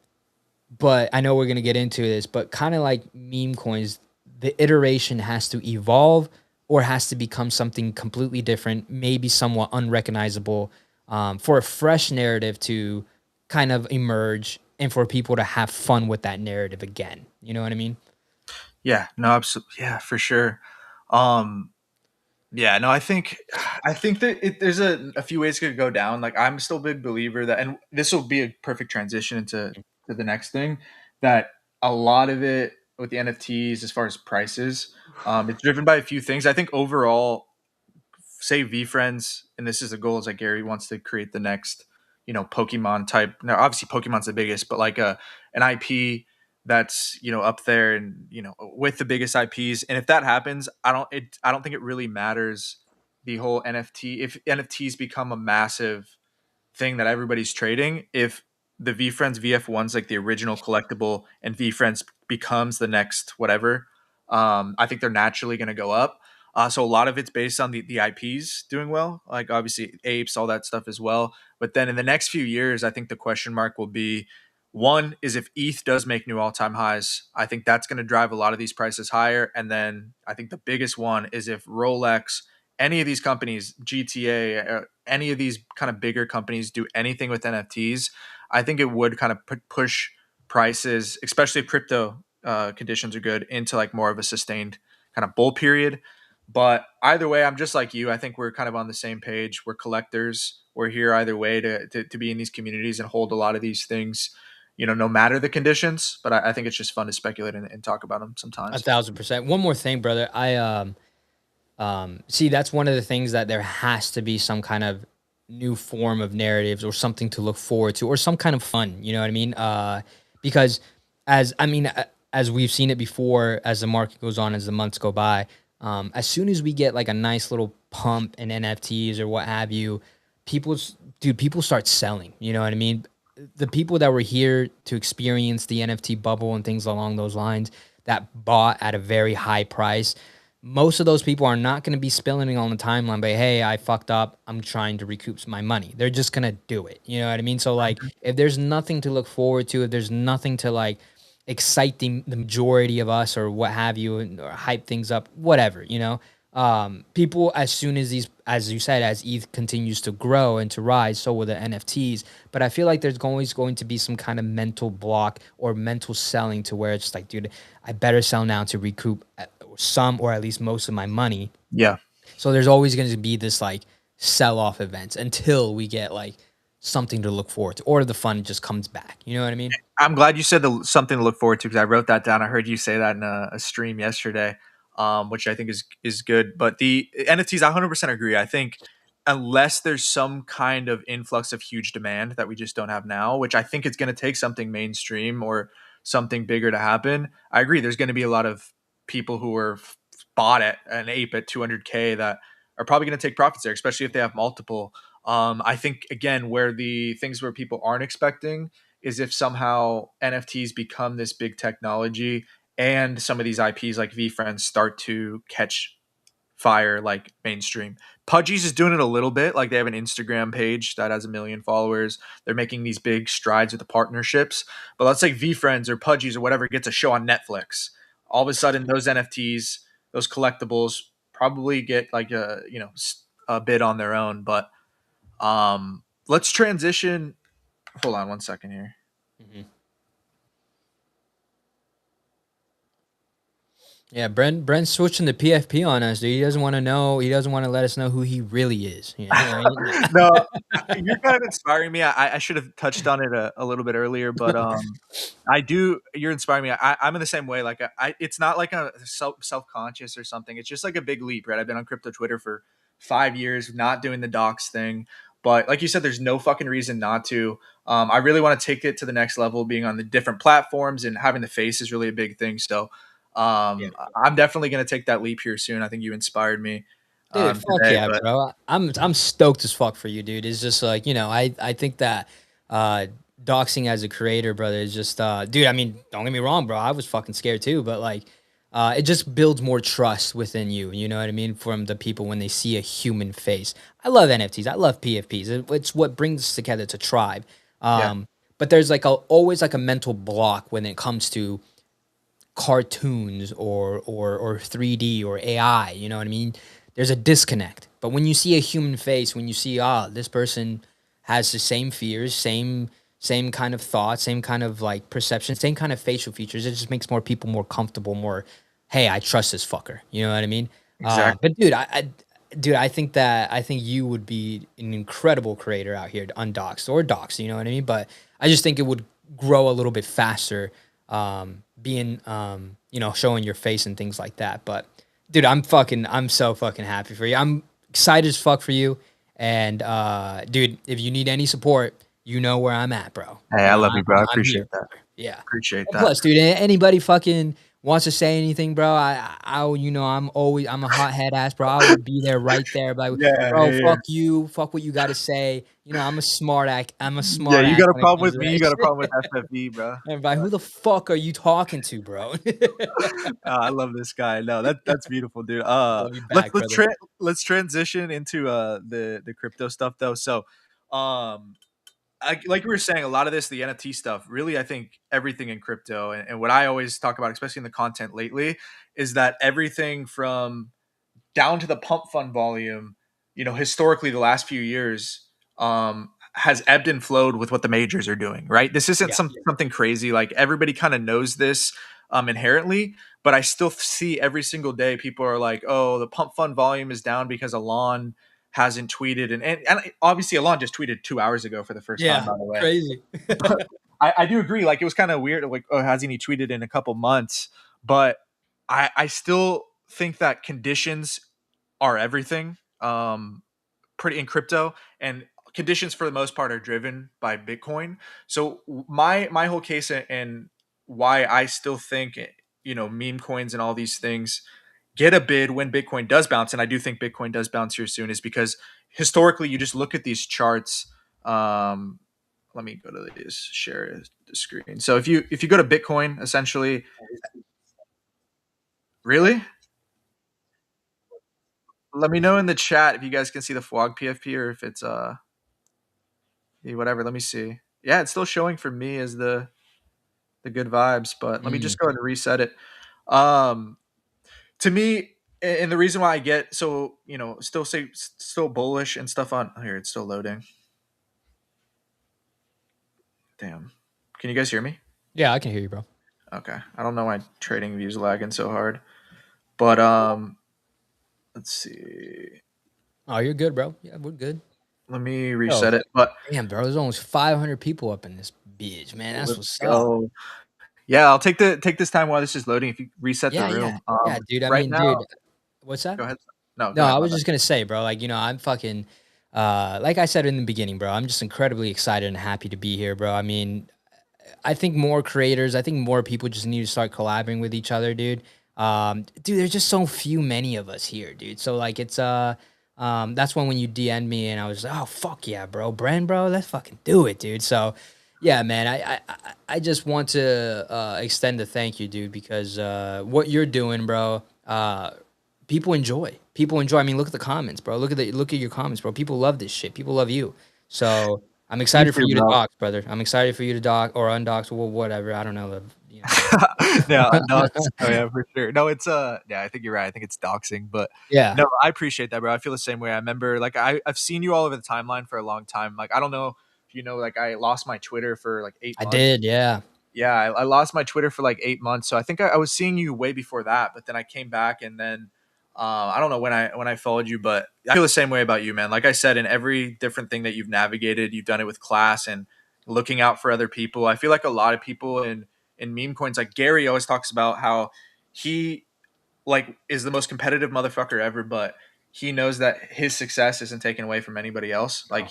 but I know we're gonna get into this, but kind of like meme coins, the iteration has to evolve or has to become something completely different, maybe somewhat unrecognizable, for a fresh narrative to kind of emerge and for people to have fun with that narrative again. You know what I mean? Yeah, no, absolutely. Yeah, for sure. Um, yeah, no, I think that there's a few ways it could go down. Like I'm still a big believer that, and this will be a perfect transition into to the next thing, that a lot of it with the NFTs as far as prices, it's driven by a few things. I think overall, say V Friends, and this is the goal, is like Gary wants to create the next, Pokemon type. Now, obviously, Pokemon's the biggest, but like an IP that's up there and with the biggest IPs. And if that happens, I don't think it really matters the whole NFT. If NFTs become a massive thing that everybody's trading, if the VFriends VF1's like the original collectible and VFriends becomes the next whatever, I think they're naturally going to go up. So a lot of it's based on the IPs doing well, like obviously apes, all that stuff as well. But then in the next few years, I think the question mark will be, one is if ETH does make new all time highs. I think that's going to drive a lot of these prices higher. And then I think the biggest one is if Rolex, any of these companies, GTA, any of these kind of bigger companies do anything with NFTs, I think it would kind of push prices, especially if crypto conditions are good, into like more of a sustained kind of bull period. But either way, I'm just like you. I think we're kind of on the same page. We're collectors. We're here either way to be in these communities and hold a lot of these things, no matter the conditions. But I think it's just fun to speculate and talk about them A sometimes. 1000%. One more thing, brother. See, that's one of the things that there has to be some kind of new form of narratives or something to look forward to or some kind of fun. You know what I mean? Because as we've seen it before, as the market goes on, as the months go by, as soon as we get like a nice little pump in NFTs or what have you, people start selling. You know what I mean? The people that were here to experience the NFT bubble and things along those lines that bought at a very high price, most of those people are not going to be spilling it on the timeline, but hey, I fucked up, I'm trying to recoup my money. They're just going to do it. You know what I mean? So like if there's nothing to look forward to, if there's nothing to like excite the majority of us or what have you, or hype things up, whatever, people, as soon as these, as you said, as ETH continues to grow and to rise, so will the NFTs. But I feel like there's always going to be some kind of mental block or mental selling to where it's just like, dude, I better sell now to recoup some or at least most of my money. Yeah. So there's always going to be this like sell off events until we get like something to look forward to or the fun just comes back. You know what I mean? I'm glad you said something to look forward to because I wrote that down. I heard you say that in a stream yesterday, which I think is good. But the NFTs, I 100% agree. I think unless there's some kind of influx of huge demand that we just don't have now, which I think it's going to take something mainstream or something bigger to happen. I agree. There's going to be a lot of people who are bought at an ape at 200K that are probably going to take profits there, especially if they have multiple. I think again, where the things where people aren't expecting is if somehow NFTs become this big technology and some of these IPs like VFriends start to catch fire like mainstream. Pudgy's is doing it a little bit. Like they have an Instagram page that has 1 million followers. They're making these big strides with the partnerships. But let's say VFriends or Pudgy's or whatever gets a show on Netflix. All of a sudden, those NFTs, those collectibles, probably get like a bid on their own. But let's transition. Hold on 1 second here. Mm-hmm. Yeah, Brent's switching the PFP on us, dude. He doesn't want to know. He doesn't want to let us know who he really is. You know what I mean? No, you're kind of inspiring me. I should have touched on it a little bit earlier, but I do. You're inspiring me. I'm in the same way. Like it's not like a self conscious or something. It's just like a big leap, right? I've been on crypto Twitter for 5 years, not doing the docs thing. But like you said, there's no fucking reason not to. I really want to take it to the next level, being on the different platforms and having the face is really a big thing. So Yeah. I'm definitely going to take that leap here soon. I think you inspired me Dude, fuck today. yeah, But bro. I'm stoked as fuck for you, dude. It's just like, I think that uh doxing as a creator, brother, is just dude, I mean, don't get me wrong, bro. I was fucking scared too, but like it just builds more trust within you, you know what I mean, from the people when they see a human face. I love NFTs. I love PFPs. It's what brings us together. It's a tribe. yeah, But there's like always like a mental block when it comes to cartoons or 3D or AI, you know what I mean? There's a disconnect. But when you see a human face, when you see this person has the same fears, same kind of thoughts, same kind of like perception, same kind of facial features, it just makes more people more comfortable, more, hey, I trust this fucker. You know what I mean? exactly. But dude, dude, I think you would be an incredible creator out here, undoxed or doxed. You know what I mean? But I just think it would grow a little bit faster, being showing your face and things like that. But dude, I'm so fucking happy for you. I'm excited as fuck for you. And dude, if you need any support, you know where I'm at, bro. Hey, I love you, bro. I I'm here, appreciate that. brother. Yeah. Appreciate And that. plus, dude, anybody fucking wants to say anything, bro, I'm a hothead ass, bro. I will be there right there. Like, Yeah, bro, yeah, yeah. fuck you, fuck what you got to say. I'm a Yeah, smart you ass got a when it problem comes with to me. that You got a shit. problem with FFV, bro. And by who the fuck are you talking to, bro? I love this guy. No, that's beautiful, dude. Love you back, brother. Let's transition into the crypto stuff though. So, like we were saying, a lot of this, the NFT stuff, really, I think everything in crypto, and what I always talk about, especially in the content lately, is that everything from down to the pump fund volume, historically the last few years has ebbed and flowed with what the majors are doing, right? This isn't Yeah. something crazy. Like everybody kind of knows this inherently, but I still see every single day people are like, oh, the pump fund volume is down because Alon hasn't tweeted. And obviously Alon just tweeted 2 hours ago for the first time, Yeah. by the way. Crazy. But I do agree. Like it was kind of weird. Like, oh, hasn't he tweeted in a couple months? But I still think that conditions are everything. Pretty in crypto, and conditions for the most part are driven by Bitcoin. So my whole case and why I still think meme coins and all these things get a bid when Bitcoin does bounce, and I do think Bitcoin does bounce here soon, is because historically you just look at these charts. Um, Let me go to this share the screen. So if you go to Bitcoin, essentially, really, let me know in the chat if you guys can see the FWOG PFP or if it's whatever. Let me see. Yeah, it's still showing for me as the good vibes, but let me Mm. just go ahead and reset it. Um, to me, and the reason why I get so still bullish and stuff on here, it's still loading. Damn, can you guys hear me? Yeah, I can hear you, bro. Okay, I don't know why trading views lagging so hard, but let's see. Oh, you're good, bro. Yeah, we're good. Let me Oh, reset it. But damn, bro. There's almost 500 people up in this bitch, man. That's let's what's up. go. Yeah, I'll take this time while this is loading. If you reset the Yeah, yeah, room, yeah, dude. I right mean, now, dude, what's that? go ahead. No, No, go I ahead. My was bad. just gonna say, bro, like, I'm fucking like I said in the beginning, bro, I'm just incredibly excited and happy to be here, bro. I mean, I think more people just need to start collaborating with each other, dude. Dude, there's just so few many of us here, dude. So like it's that's when you DM'd me and I was like, oh fuck yeah, bro. Bren, bro, let's fucking do it, dude. So yeah, man, I just want to extend a thank you, dude, because what you're doing, bro, people enjoy. People enjoy. I mean, look at the comments, bro. Look at your comments, bro. People love this shit. People love you. So I'm Me excited for too, you to bro. dox, brother. I'm excited for you to dox or undox or whatever. I don't know. Yeah, no, oh yeah, for sure. No, it's yeah, I think you're right. I think it's doxing, but Yeah, no, I appreciate that, bro. I feel the same way. I remember like I've seen you all over the timeline for a long time. Like I don't know if you know, like I lost my Twitter for like eight I months. did. Yeah. Yeah, I lost my Twitter for like 8 months. So I think I was seeing you way before that, but then I came back and then I don't know when I followed you, but I feel the same way about you, man. Like I said, in every different thing that you've navigated, you've done it with class and looking out for other people. I feel like a lot of people in meme coins, like Gary always talks about how he like is the most competitive motherfucker ever, but he knows that his success isn't taken away from anybody else. Like,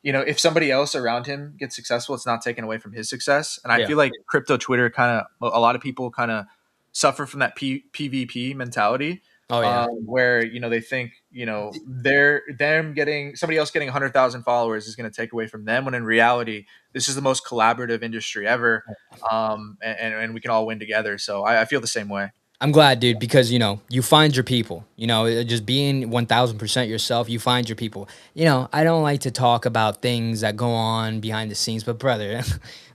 if somebody else around him gets successful, it's not taken away from his success. And I Yeah. feel like crypto Twitter kind of, a lot of people kind of suffer from that PvP mentality, Oh yeah. where, they think, them getting somebody else getting 100,000 followers is going to take away from them, when in reality, this is the most collaborative industry ever. And we can all win together. So I feel the same way. I'm glad, dude, because you find your people. Just being 1000% yourself, you find your people. I don't like to talk about things that go on behind the scenes, but brother,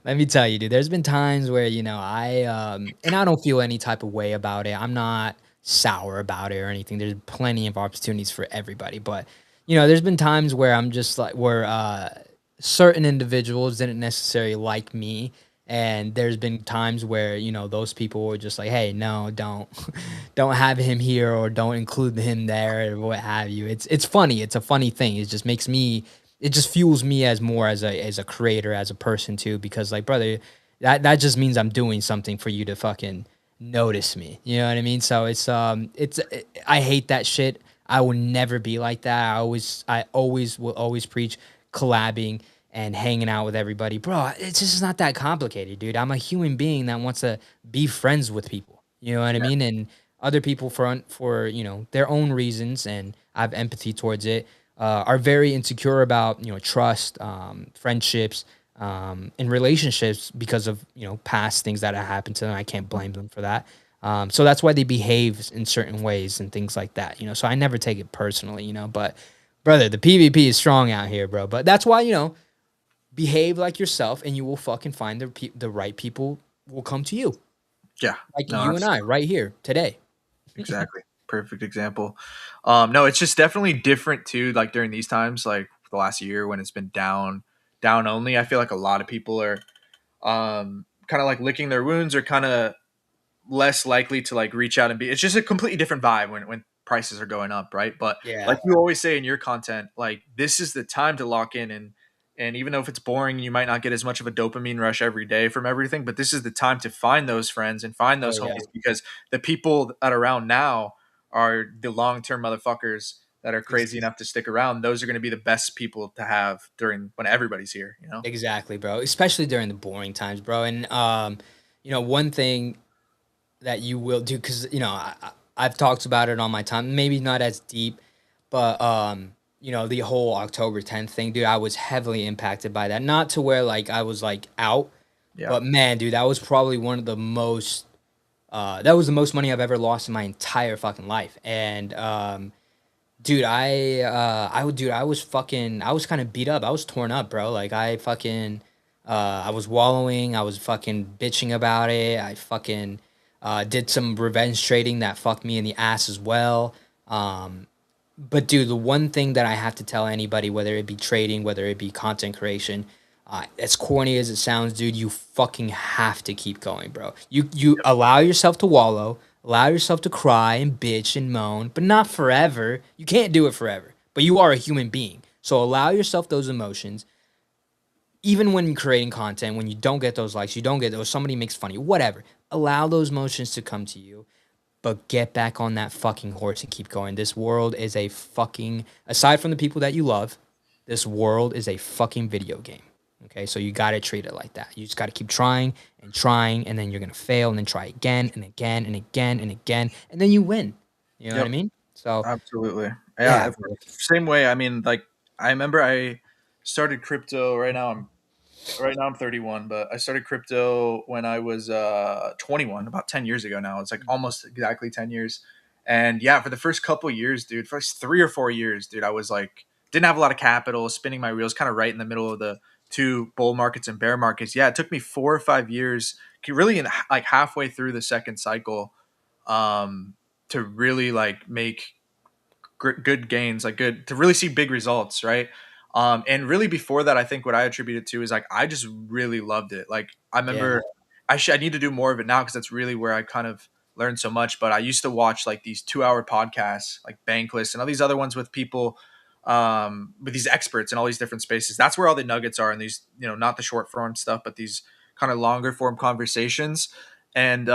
let me tell you, dude. There's been times where and I don't feel any type of way about it. I'm not sour about it or anything. There's plenty of opportunities for everybody, but there's been times where I'm just like where certain individuals didn't necessarily like me, and there's been times where those people were just like, hey, no, don't don't have him here, or don't include him there, or what have you. It's funny. It's a funny thing. It just fuels me as more as a creator, as a person too, because like, brother, that just means I'm doing something for you to fucking notice me. You know what I mean? So I hate that shit. I will never be like that. I always will always preach collabing and hanging out with everybody. Bro, it's just not that complicated, dude. I'm a human being that wants to be friends with people. You know what I Yeah. mean? And other people for their own reasons, and I have empathy towards it, are very insecure about trust, friendships, and relationships because of past things that have happened to them. I can't blame them for that. So that's why they behave in certain ways and things like that. So I never take it personally. But brother, the PvP is strong out here, bro. But that's why behave like yourself, and you will fucking find the right people will come to you, Yeah. like No, you and I right here today. exactly. Perfect example. No, it's just definitely different too. Like during these times, like the last year when it's been down only, I feel like a lot of people are kind of like licking their wounds, or kind of less likely to like reach out and be. It's just a completely different vibe when prices are going up, right? But Yeah. like you always say in your content, like this is the time to lock in, and even though if it's boring, you might not get as much of a dopamine rush every day from everything, but this is the time to find those friends and find Oh those yeah. homies, because the people that are around now are the long-term motherfuckers that are crazy enough to stick around. Those are going to be the best people to have during when everybody's here. Exactly, bro. Especially during the boring times, bro. And one thing that you will do, because I've talked about it on my time, maybe not as deep, but the whole October 10th thing, dude. I was heavily impacted by that. Not to where like I was like out, Yeah. but man, dude, that was probably one of the most. That was the most money I've ever lost in my entire fucking life, and dude, I was fucking, I was kind of beat up. I was torn up, bro. Like I was wallowing. I was fucking bitching about it. I fucking did some revenge trading that fucked me in the ass as well. But dude, the one thing that I have to tell anybody, whether it be trading, whether it be content creation, as corny as it sounds, dude, you fucking have to keep going, bro. You allow yourself to wallow, allow yourself to cry and bitch and moan, but not forever. You can't do it forever. But you are a human being, so allow yourself those emotions. Even when you're creating content, when you don't get those likes, you don't get those, somebody makes fun of you, whatever. Allow those emotions to come to you, but get back on that fucking horse and keep going. This world is a fucking, aside from the people that you love, this world is a fucking video game. Okay, so you gotta treat it like that. You just gotta keep trying, and then you're gonna fail, and then try again and again and again and again, and then you win. You know what I Yep. mean? So Absolutely. Yeah. yeah, bro. Same way. I mean, like I remember I started crypto. Right now I'm 31, but I started crypto when I was 21, about 10 years ago now. It's like almost exactly 10 years. And yeah, for the first couple years, dude, for like 3 or 4 years, dude, I was like didn't have a lot of capital, spinning my wheels kind of right in the middle of the two bull markets and bear markets. Yeah, it took me 4 or 5 years, really like halfway through the second cycle, um, to really like make good gains, like good to really see big results, right? And really before that, I think what I attribute it to is like I just really loved it. Like I Yeah, remember I need to do more of it now because that's really where I kind of learned so much. But I used to watch like these 2 hour podcasts, like Bankless and all these other ones with people, with these experts in all these different spaces. That's where all the nuggets are, and these, not the short form stuff, but these kind of longer form conversations. And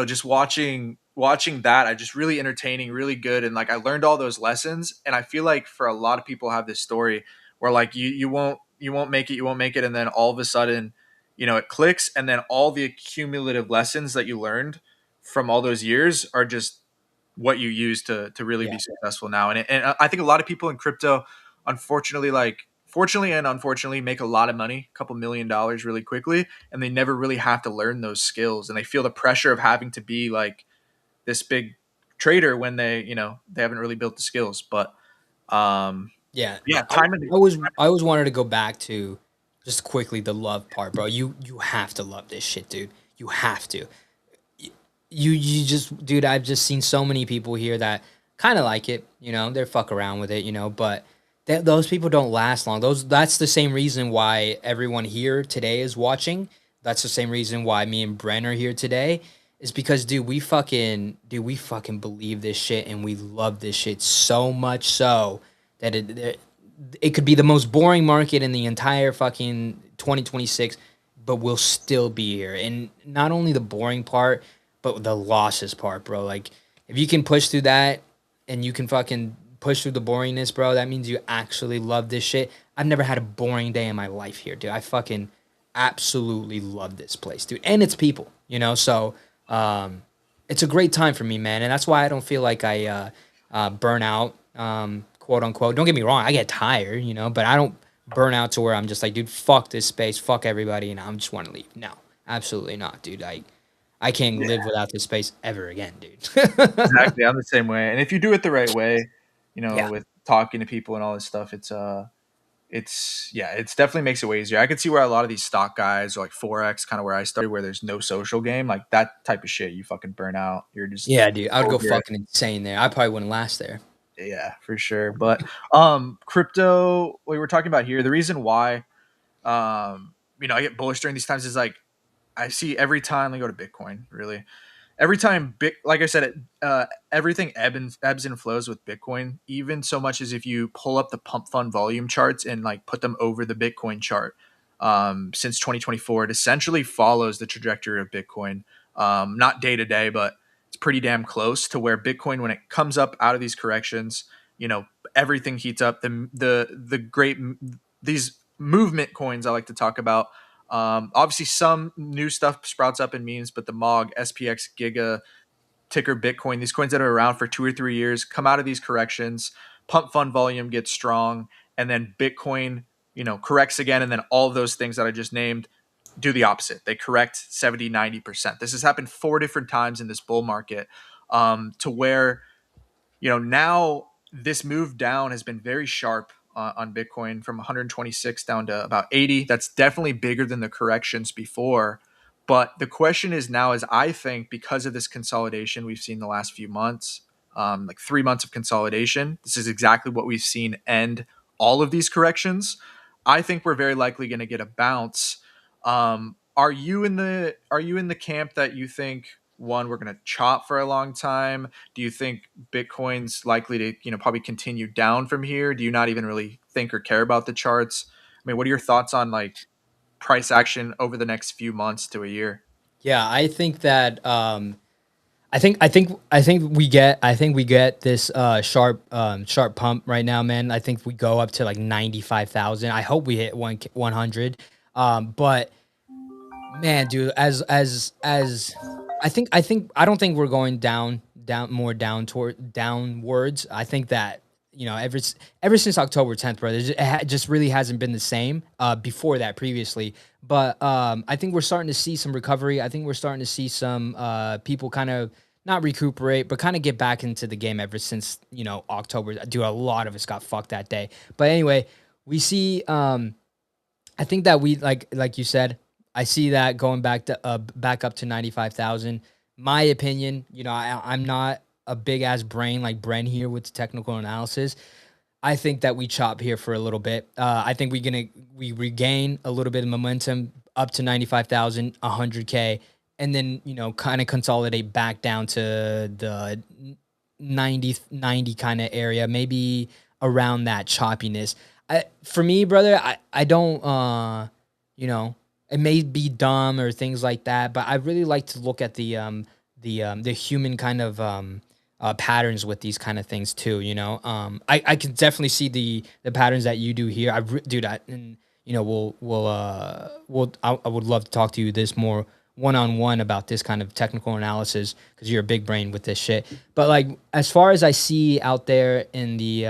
just watching watching that, I just really entertaining, really good, and like I learned all those lessons. And I feel like for a lot of people have this story where like you won't make it, you won't make it, and then all of a sudden, it clicks, and then all the cumulative lessons that you learned from all those years are just what you use to really Yeah. be successful now. And I think a lot of people in crypto, unfortunately, like fortunately and unfortunately, make a lot of money, a couple $1 million really quickly, and they never really have to learn those skills, and they feel the pressure of having to be like this big trader when they haven't really built the skills. But Yeah, yeah, I time and I always wanted to go back to just quickly the love part, bro. You have to love this shit, dude. You have to. You just, dude, I've just seen so many people here that kind of like it, they're fuck around with it, but those people don't last long. That's the same reason why everyone here today is watching. That's the same reason why me and Bren are here today, is because, dude, we fucking believe this shit and we love this shit so much so that it could be the most boring market in the entire fucking 2026, but we'll still be here. And not only the boring part, but the losses part, bro. Like, if you can push through that and you can fucking push through the boringness, bro, that means you actually love this shit. I've never had a boring day in my life here, dude. I fucking absolutely love this place, dude. And it's people, So it's a great time for me, man. And that's why I don't feel like I burn out, quote unquote. Don't get me wrong, I get tired, but I don't burn out to where I'm just like, dude, fuck this space, fuck everybody, and I just want to leave. No, absolutely not, dude. I can't yeah, live without this space ever again, dude. exactly. I'm the same way. And if you do it the right way, Yeah. with talking to people and all this stuff, it's yeah, it's definitely makes it way easier. I could see where a lot of these stock guys or like forex, kind of where I started, where there's no social game, like that type of shit, you fucking burn out. You're just Yeah, dude. I would go over it. fucking insane there. I probably wouldn't last there. Yeah, for sure. But crypto, we were talking about here, the reason why I get bullish during these times is like I see every time I go to Bitcoin, really every time like I said, everything ebbs and flows with Bitcoin, even so much as if you pull up the pump fund volume charts and like put them over the Bitcoin chart, since 2024, it essentially follows the trajectory of Bitcoin, not day to day, but it's pretty damn close to where Bitcoin, when it comes up out of these corrections, you know everything heats up. The great these movement coins I like to talk about, obviously, some new stuff sprouts up in memes, but the MOG, SPX, Giga, ticker Bitcoin, these coins that are around for 2 or 3 years, come out of these corrections, pump fund volume gets strong, and then Bitcoin, corrects again. And then all of those things that I just named do the opposite. They correct 70, 90%. This has happened 4 different times in this bull market, to where now this move down has been very sharp, on Bitcoin from 126 down to about 80. That's definitely bigger than the corrections before. But the question is now, is I think because of this consolidation we've seen the last few months, like 3 months of consolidation, this is exactly what we've seen end all of these corrections. I think we're very likely going to get a bounce. Are you in the camp that you think, one, we're going to chop for a long time? Do you think Bitcoin's likely to, probably continue down from here? Do you not even really think or care about the charts? I mean, what are your thoughts on like price action over the next few months to a year? Yeah, I think that I think we get this sharp pump right now, man. I think we go up to like 95,000. I hope we hit 100. But man, dude, as I think I don't think we're going down more down toward downwards. I think that ever since October 10th, brother, it just really hasn't been the same. Before that, previously, but I think we're starting to see some recovery. I think we're starting to see some people kind of not recuperate, but kind of get back into the game ever since October. Dude, a lot of us got fucked that day. But anyway, we see. I think that we like you said. I see that going back up to 95,000. My opinion, I'm not a big ass brain like Bren here with the technical analysis. I think that we chop here for a little bit. I think we regain a little bit of momentum up to 95,000, 100K, and then kind of consolidate back down to the 90 kind of area, maybe around that choppiness. For me, brother, I don't you know, it may be dumb or things like that, but I really like to look at the the human kind of patterns with these kind of things too. You know, I can definitely see the patterns that you do here. Dude, and you know, I would love to talk to you this more one on one about this kind of technical analysis because you're a big brain with this shit. But like, as far as I see out there in the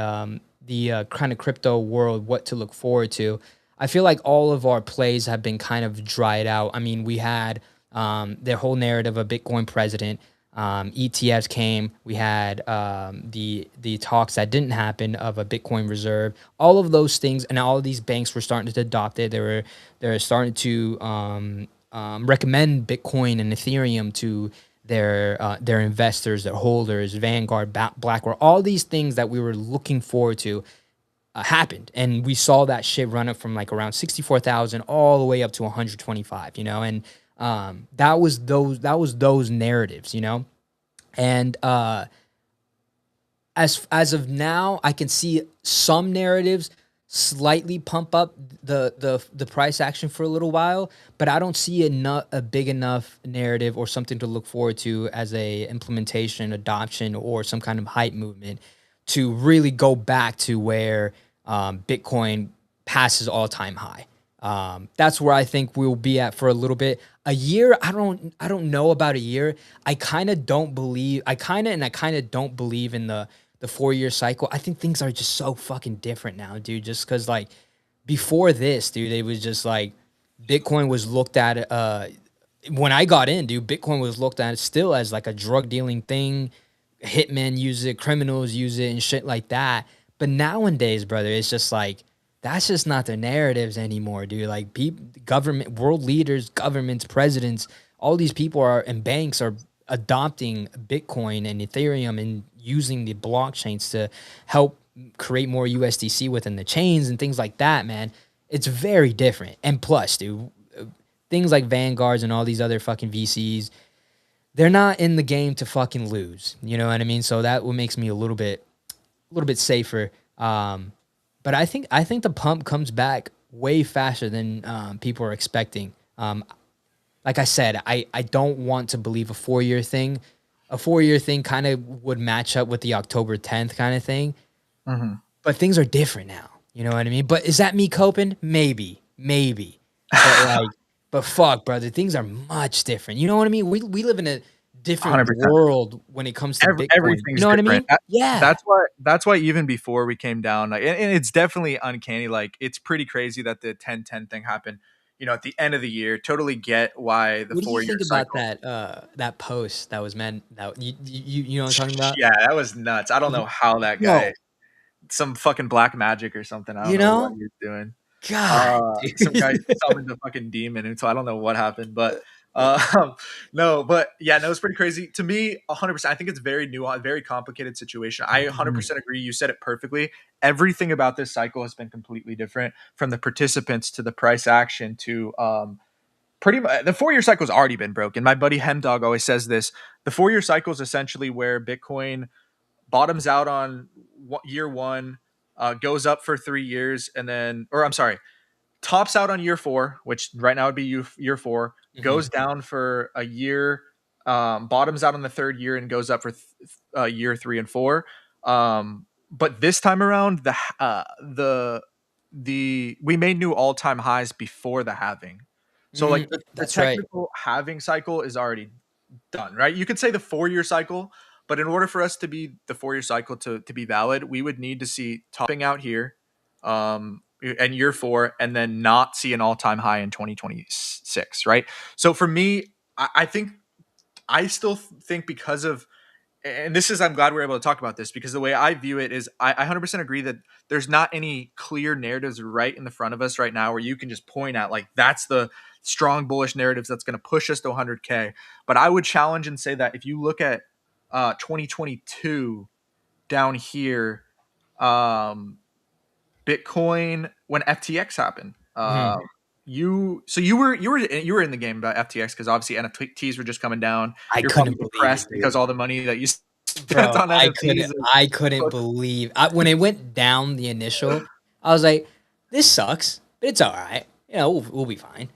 kind of crypto world, what to look forward to, I feel like all of our plays have been kind of dried out. I mean, we had the whole narrative of Bitcoin president. ETFs came. We had the talks that didn't happen of a Bitcoin reserve. All of those things, and all of these banks were starting to adopt it. They were starting to recommend Bitcoin and Ethereum to their investors, their holders, Vanguard, BlackRock. All these things that we were looking forward to happened, and we saw that shit run up from like around 64,000 all the way up to 125. You know, and that was those narratives. You know, and as of now, I can see some narratives slightly pump up the price action for a little while, but I don't see a big enough narrative or something to look forward to as a implementation, adoption, or some kind of hype movement to really go back to where Bitcoin passes all time high. That's where I think we'll be at for a little bit. A year, I don't know about a year. I kind of don't believe in the 4 year cycle. I think things are just so fucking different now, dude. Just because like before this, dude, it was just like Bitcoin was looked at. When I got in, dude, Bitcoin was looked at still as like a drug dealing thing. Hitmen use it, criminals use it, and shit like that. But nowadays, brother, it's just like that's just not the narratives anymore, dude. Like government, world leaders, governments, presidents, all these people are and banks are adopting Bitcoin and Ethereum and using the blockchains to help create more USDC within the chains and things like that, man. It's very different. And plus, dude, things like Vanguards and all these other fucking VCs, they're not in the game to fucking lose. You know what I mean? So that what makes me a little bit safer. But I think the pump comes back way faster than people are expecting. Like I said, I don't want to believe a 4 year thing. A 4 year thing kind of would match up with the October 10th kind of thing. Mhm. But things are different now. You know what I mean? But is that me coping? Maybe, maybe. But like, but fuck, brother, things are much different. You know what I mean? We live in a different 100%. world when it comes to Bitcoin. You Everything's know what I different. mean? Yeah. That's why even before we came down, like, and it's definitely uncanny. Like, it's pretty crazy that the 10-10 thing happened. At the end of the year. Totally get why the What do you 4 year think about cycle. that post that was meant that you know what I'm talking about? Yeah, that was nuts. I don't know how that guy, Bro, some fucking black magic or something. I don't you know what know? he was doing. God, Some guy dude. summoned a fucking demon, and so I don't know what happened, but no, but yeah, no, it's pretty crazy to me. 100%. I think it's very nuanced, very complicated situation. I Mhm. 100% agree. You said it perfectly. Everything about this cycle has been completely different, from the participants to the price action to pretty much the 4 year cycle has already been broken. My buddy Hemdog always says this: the 4 year cycle is essentially where Bitcoin bottoms out on year one, goes up for 3 years, and then, or I'm sorry, tops out on year four, which right now would be year four, Mhm. goes down for a year, bottoms out on the third year, and goes up for year 3 and 4. But this time around, the we made new all time highs before the halving. So like the That's right. technical halving cycle is already done, right? You could say the 4 year cycle, but in order for us to be the 4 year cycle to be valid, we would need to see topping out here, and year four, and then not see an all time high in 2026, right? So for me, I think I still think because of, and this is, I'm glad we're able to talk about this, because the way I view it is I 100% agree that there's not any clear narratives right in the front of us right now where you can just point at like that's the strong bullish narratives that's going to push us to 100K. But I would challenge and say that if you look at 2022 down here, um, Bitcoin when FTX happened. Mhm. You were in the game about FTX because obviously NFTs were just coming down. I You're probably couldn't believe it, depressed dude. because all the money that you spent Bro, on I couldn't NFTs. I couldn't believe when it went down the initial, I was like, "This sucks, but it's all right. You know, we'll be fine."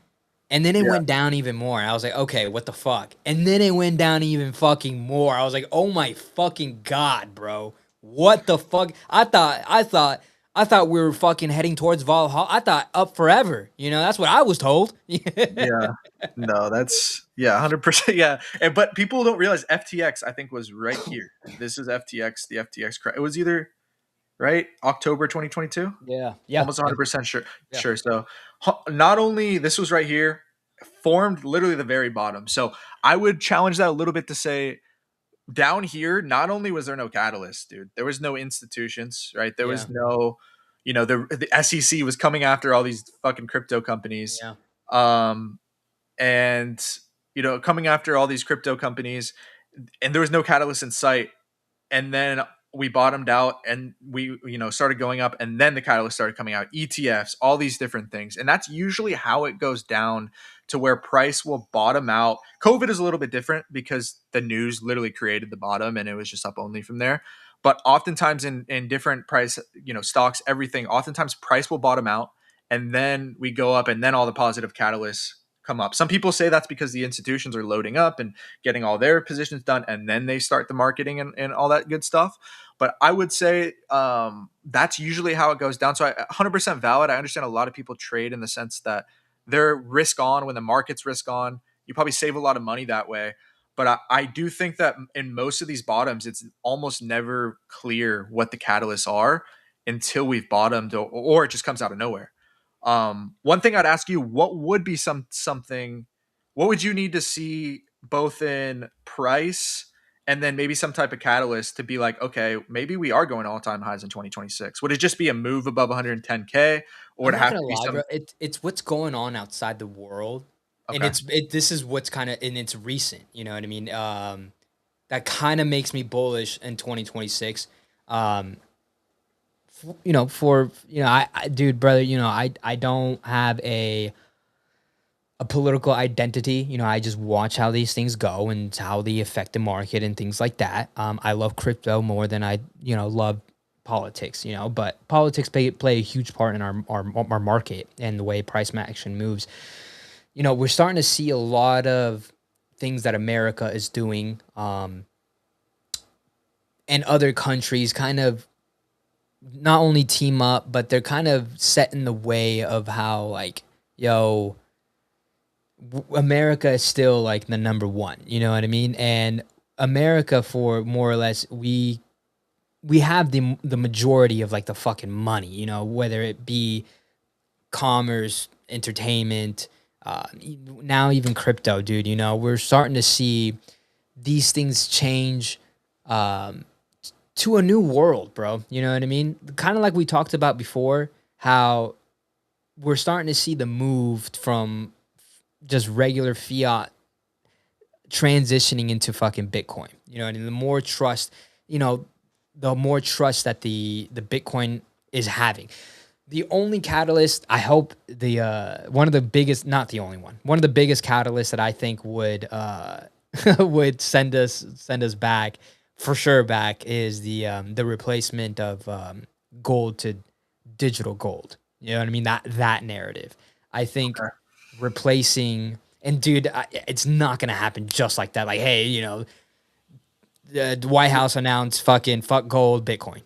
And then it Yeah. went down even more. I was like, okay, what the fuck? And then it went down even fucking more. I was like, oh my fucking god, bro. What the fuck? I thought we were fucking heading towards Valhalla. I thought up forever. You know, that's what I was told. Yeah. No, that's yeah, 100%. Yeah. And but people don't realize FTX I think was right here. This is FTX, the FTX it was either right October 2022. Yeah. Yeah. Almost Yeah. 100% sure. Yeah. Sure. So not only this was right here, formed literally the very bottom. So I would challenge that a little bit to say down here, not only was there no catalyst, dude, there was no institutions, right? There Yeah. was no, the SEC was coming after all these fucking crypto companies. Yeah. Um, and, coming after all these crypto companies, and there was no catalyst in sight, and then we bottomed out and we started going up, and then the catalyst started coming out, ETFs, all these different things, and that's usually how it goes down to where price will bottom out. COVID is a little bit different because the news literally created the bottom and it was just up only from there. But oftentimes in different price, stocks, everything, oftentimes price will bottom out and then we go up and then all the positive catalysts come up. Some people say that's because the institutions are loading up and getting all their positions done, and then they start the marketing and all that good stuff. But I would say that's usually how it goes down. So 100% valid. I understand a lot of people trade in the sense that they're risk on when the market's risk on. You probably save a lot of money that way. But I do think that in most of these bottoms, it's almost never clear what the catalysts are until we've bottomed, or it just comes out of nowhere. One thing I'd ask you, what would be something, what would you need to see both in price and then maybe some type of catalyst to be like, okay, maybe we are going all time highs in 2026? Would it just be a move above 110K, or I'm would it not have gonna to be lie, bro. some? It's what's going on outside the world, and Okay. this is what's kind of, and it's recent. You know what I mean? That kind of makes me bullish in 2026. Um, dude, brother, I don't have a political identity. I just watch how these things go and how they affect the market and things like that. I love crypto more than I, love politics, but politics play a huge part in our market and the way price action moves. We're starting to see a lot of things that America is doing, and other countries kind of not only team up, but they're kind of set in the way of how, like, yo, America is still like the number one. You know what I mean? And America, for more or less, we have the majority of like the fucking money. Whether it be commerce, entertainment, now even crypto, dude. We're starting to see these things change. To a new world, bro. You know what I mean? Kind of like we talked about before, how we're starting to see the move from just regular fiat transitioning into fucking Bitcoin. And the more trust, you know, the more trust that the Bitcoin is having. The only catalyst, I hope the one of the biggest, not the only one of the biggest catalysts that I think would would send us back for sure back is the replacement of gold to digital gold. You know what I mean? That narrative. I think Okay. replacing, and dude, it's not gonna happen just like that. Like, hey, the White House announced fucking fuck gold, Bitcoin.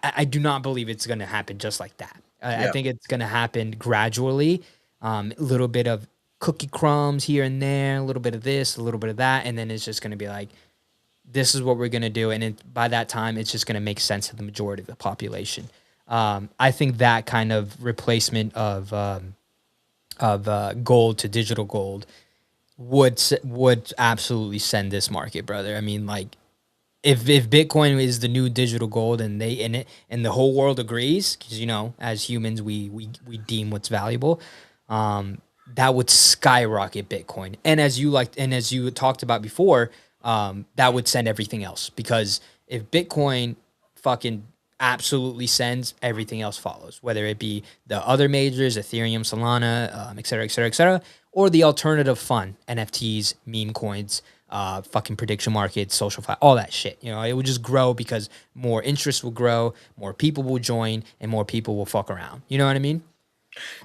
I do not believe it's gonna happen just like that. I Yeah. think it's gonna happen gradually. A little bit of cookie crumbs here and there, a little bit of this, a little bit of that, and then it's just gonna be like, this is what we're gonna do, and by that time, it's just gonna make sense to the majority of the population. I think that kind of replacement of gold to digital gold would absolutely send this market, brother. I mean, like, if Bitcoin is the new digital gold and they in it and the whole world agrees, because as humans we deem what's valuable, that would skyrocket Bitcoin. And as you talked about before, that would send everything else, because if Bitcoin fucking absolutely sends, everything else follows, whether it be the other majors, Ethereum, Solana, et cetera, et cetera, et cetera, or the alternative fund, NFTs, meme coins, fucking prediction markets, social fi, all that shit. It would just grow because more interest will grow, more people will join, and more people will fuck around. You know what I mean?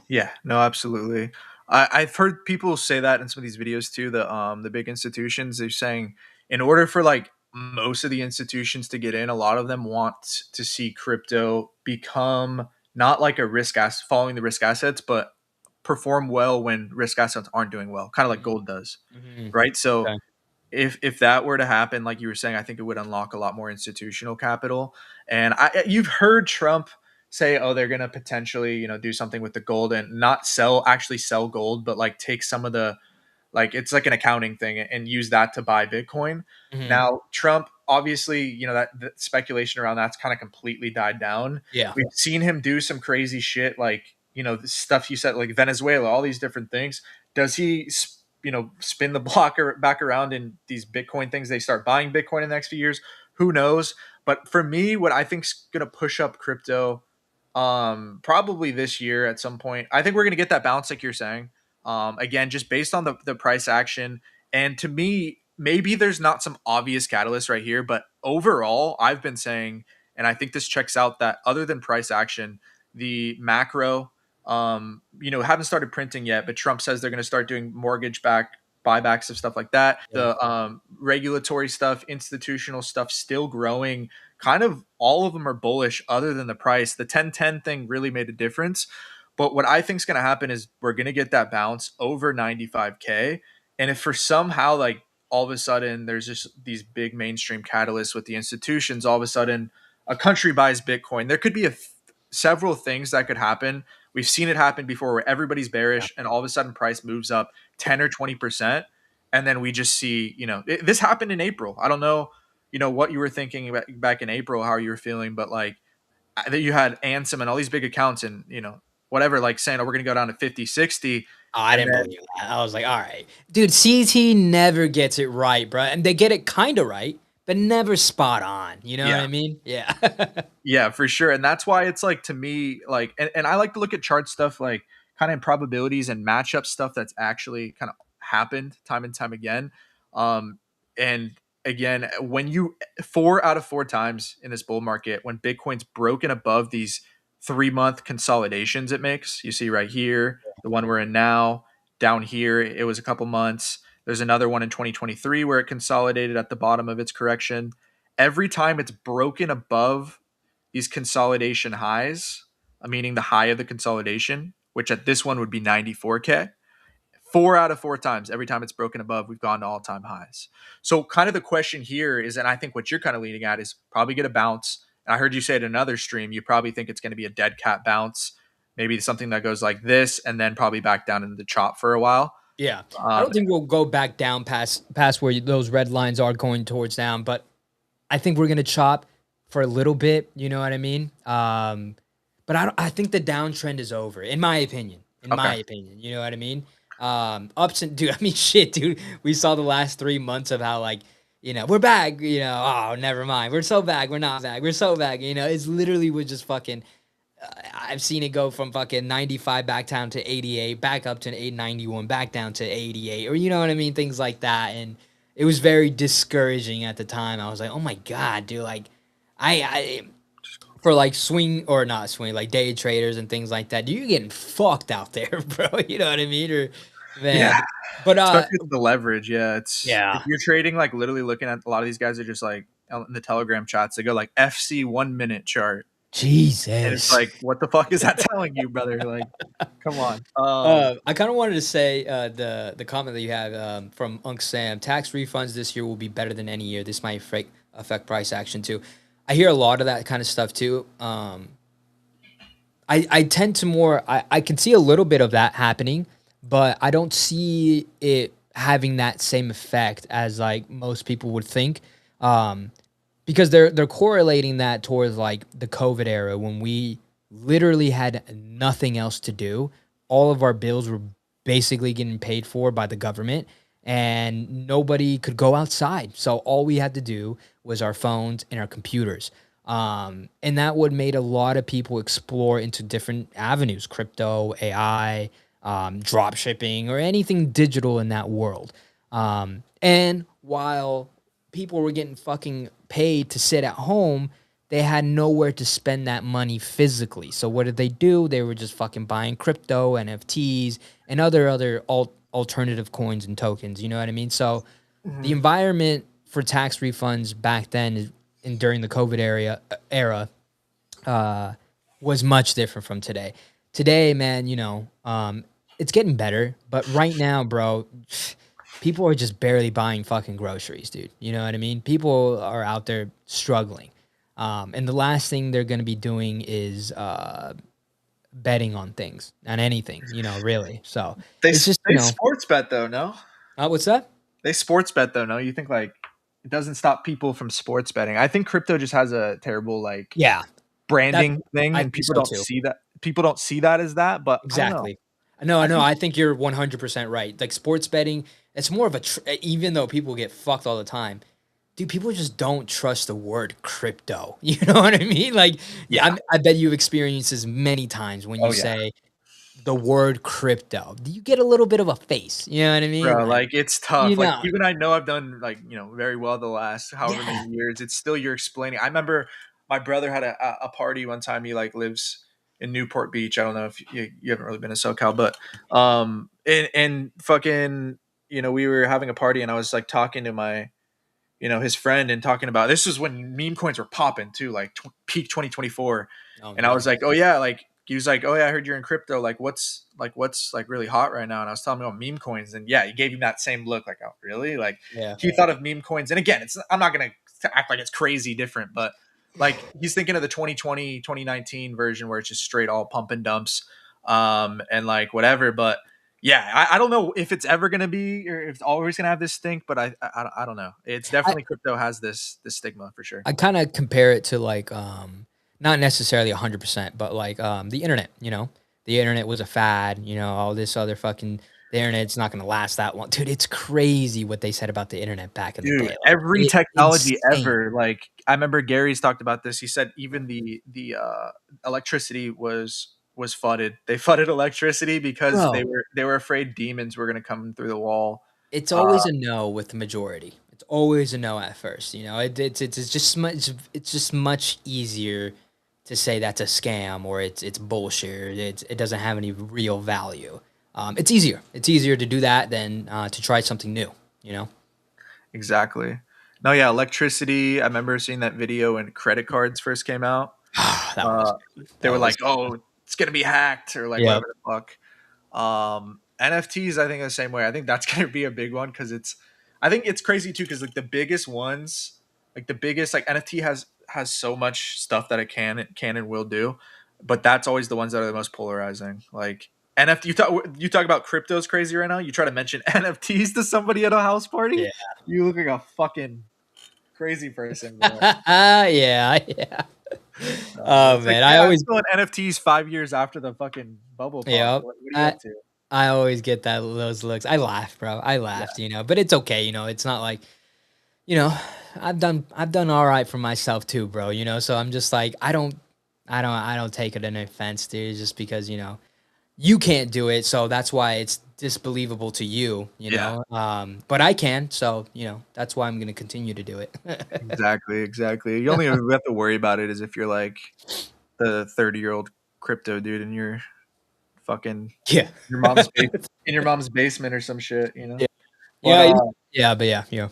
Yeah. No, absolutely. I've heard people say that in some of these videos too. The big institutions, they're saying in order for like most of the institutions to get in, a lot of them want to see crypto become not like a risk asset, following the risk assets, but perform well when risk assets aren't doing well, kind of like Mhm. gold does, Mhm. right? So Okay. if that were to happen, like you were saying, I think it would unlock a lot more institutional capital. And you've heard Trump say, "Oh, they're going to potentially, do something with the gold and not actually sell gold, but like take some of the like it's like an accounting thing and use that to buy Bitcoin." Mhm. Now, Trump obviously, that speculation around that's kind of completely died down. Yeah. We've seen him do some crazy shit like, the stuff you said like Venezuela, all these different things. Does he spin the block or back around in these Bitcoin things? They start buying Bitcoin in the next few years. Who knows? But for me, what I think's going to push up crypto probably this year at some point. I think we're going to get that bounce like you're saying. Again, just based on the price action. And to me, maybe there's not some obvious catalyst right here, but overall, I've been saying, and I think this checks out that other than price action, the macro, haven't started printing yet, but Trump says they're going to start doing mortgage back buybacks of stuff like that. Yeah. The regulatory stuff, institutional stuff, still growing. Kind of all of them are bullish, other than the price. The 10-10 thing really made a difference. But what I think is going to happen is we're going to get that bounce over 95K. And if for somehow, like, all of a sudden there's just these big mainstream catalysts with the institutions, all of a sudden a country buys Bitcoin, there could be several things that could happen. We've seen it happen before where everybody's Yeah. bearish and all of a sudden price moves up 10 or 20%. And then we just see, this happened in April. I don't know, what you were thinking back in April, how you were feeling, but like that you had Ansem and all these big accounts and, whatever, like saying, oh, we're going to go down to 50, 60. Oh, I And didn't then, believe that. I was like, all right. Dude, CT never gets it right, bro. And they get it kind of right, but never spot on. You know what yeah. I mean? Yeah. Yeah, for sure. And that's why it's like to me, like, and I like to look at chart stuff like kind of in probabilities and matchup stuff that's actually kind of happened time and time again. Um, and again, when you 4 out of 4 times in this bull market, when Bitcoin's broken above these 3 month consolidations, it makes you see right here, the one we're in now, down here, it was a couple months. There's another one in 2023 where it consolidated at the bottom of its correction. Every time it's broken above these consolidation highs, meaning the high of the consolidation, which at this one would be 94K. 4 out of 4 times, every time it's broken above, we've gone to all time highs. So, kind of the question here is, and I think what you're kind of leaning at is probably get a bounce. And I heard you say it in another stream, you probably think it's going to be a dead cat bounce, maybe something that goes like this, and then probably back down into the chop for a while. Yeah. I Um, don't think we'll go back down past where those red lines are going towards down, but I think we're gonna chop for a little bit. You know what I mean? But I think the downtrend is over, in my opinion. In my okay. opinion, you know what I mean? Ups and dude, I mean, shit, dude. We saw the last 3 months of how like we're back. Oh, never mind. We're so back. We're not back. We're so back. It's literally was just fucking. I've seen it go from fucking 95 back down to 88, back up to an 891, back down to 88, or you know what I mean? Things like that. And it was very discouraging at the time. I was like, oh my God, dude, like I for like swing or not swing, like day traders and things like that, dude, you're getting fucked out there, bro. You know what I mean? Or Yeah. man. But Especially with the leverage, yeah. It's if yeah. you're trading, like literally looking at a lot of these guys are just like in the Telegram chats, they go like FC 1 minute chart. And it's Jesus. like, what the fuck is that telling you, brother? Like, come on. I kind of wanted to say the comment that you have from Unc Sam. Tax refunds this year will be better than any year. This might affect price action too. I hear a lot of that kind of stuff too. I tend to I can see a little bit of that happening, but I don't see it having that same effect as like most people would think. Um, because they're correlating that towards like the COVID era when we literally had nothing else to do. All of our bills were basically getting paid for by the government and nobody could go outside. So all we had to do was our phones and our computers. And that would made a lot of people explore into different avenues, crypto, AI, drop shipping, or anything digital in that world. And while people were getting fucking paid to sit at home, they had nowhere to spend that money physically. So what did they do? They were just fucking buying crypto, NFTs, and other alternative coins and tokens. You know what I mean? So the Mhm. environment for tax refunds back then and during the COVID era uh, was much different from today. Today, man, it's getting better, but right now, bro, people are just barely buying fucking groceries, dude. You know what I mean? People are out there struggling. And the last thing they're going to be doing is betting on things, on anything, really. So it's just, They sports bet though, no? what's that? They sports bet though, no? You think like it doesn't stop people from sports betting? I think crypto just has a terrible like Yeah, that's, branding thing, I and think so too. people don't see that as that. But I don't know. Exactly. No, I no, think I think you're 100% right. Like sports betting, it's more of even though people get fucked all the time, dude, people just don't trust the word crypto. You know what I mean? Like, yeah, yeah. I bet you've experienced this many times when you Oh yeah. say the word crypto. You get a little bit of a face. You know what I mean? Bro, Like, like it's you tough. Like know, even I know I've done like, very well the last however many yeah. years. It's still you're explaining. I remember my brother had a party one time. He like lives in Newport Beach. I don't know if you haven't really been to SoCal, but and fucking, we were having a party and I was like talking to my, his friend and talking about this was when meme coins were popping too, like peak 2024. Oh And I was no. like, oh yeah, like he was like, oh yeah, I heard you're in crypto. What's like really hot right now? And I was telling him about meme coins, and yeah, he gave him that same look, like, oh really? Like Yeah. he thought of meme coins, and again, I'm not gonna act like it's crazy different, but like he's thinking of the 2020 2019 version where it's just straight all pump and dumps, and like whatever, but yeah, I don't know if it's ever gonna be or if it's always gonna have this stink, but I don't know. It's I definitely crypto has this stigma for sure. I kind of compare it to like not necessarily 100%, but like the internet, The internet was a fad, all this other fucking the internet's not going to last that long. Dude, it's crazy what they said about the internet back in the day. Dude, Like every technology insane. ever. Like I remember Gary's talked about this. He said even the electricity was flooded. They flooded electricity because Bro, they were afraid demons were gonna come through the wall. it's Uh, always a no with the majority. It's always a no at first, it's just much it's just much easier to say that's a scam or it's bullshit. It doesn't have any real value. It's easier. It's easier to do that than to try something new. You know. exactly. No, yeah, electricity. I remember seeing that video when credit cards first came out. that one was Uh, they that were one was like, "Oh, it's gonna be hacked" or like Yep. whatever the fuck. NFTs, I think the same way. I think that's gonna be a big one because I think it's crazy too because like the biggest ones, like the biggest like NFT has so much stuff that it can and will do, but that's always the ones that are the most polarizing. Like NFT, you talk about crypto's crazy right now. You try to mention NFTs to somebody at a house party, Yeah. you look like a fucking crazy person, bro. Yeah, yeah. Oh It's like, man, I yeah, I'm always still in NFTs 5 years after the fucking bubble popped. yeah, What are you I up to? I always get those looks. I laugh, bro. I Yeah, laughed, but it's okay, It's not like, you know, I've done all right for myself too, bro. So I'm just like I don't take it in offense, dude, just because you can't do it, so that's why it's disbelievable to you, yeah. But I can, so that's why I'm gonna continue to do it. Exactly, exactly. You only have to worry about it is if you're like the 30-year-old crypto dude and you're fucking Yeah. your mom's ba- in your mom's basement or some shit, you know? Yeah. But Yeah, yeah, but yeah.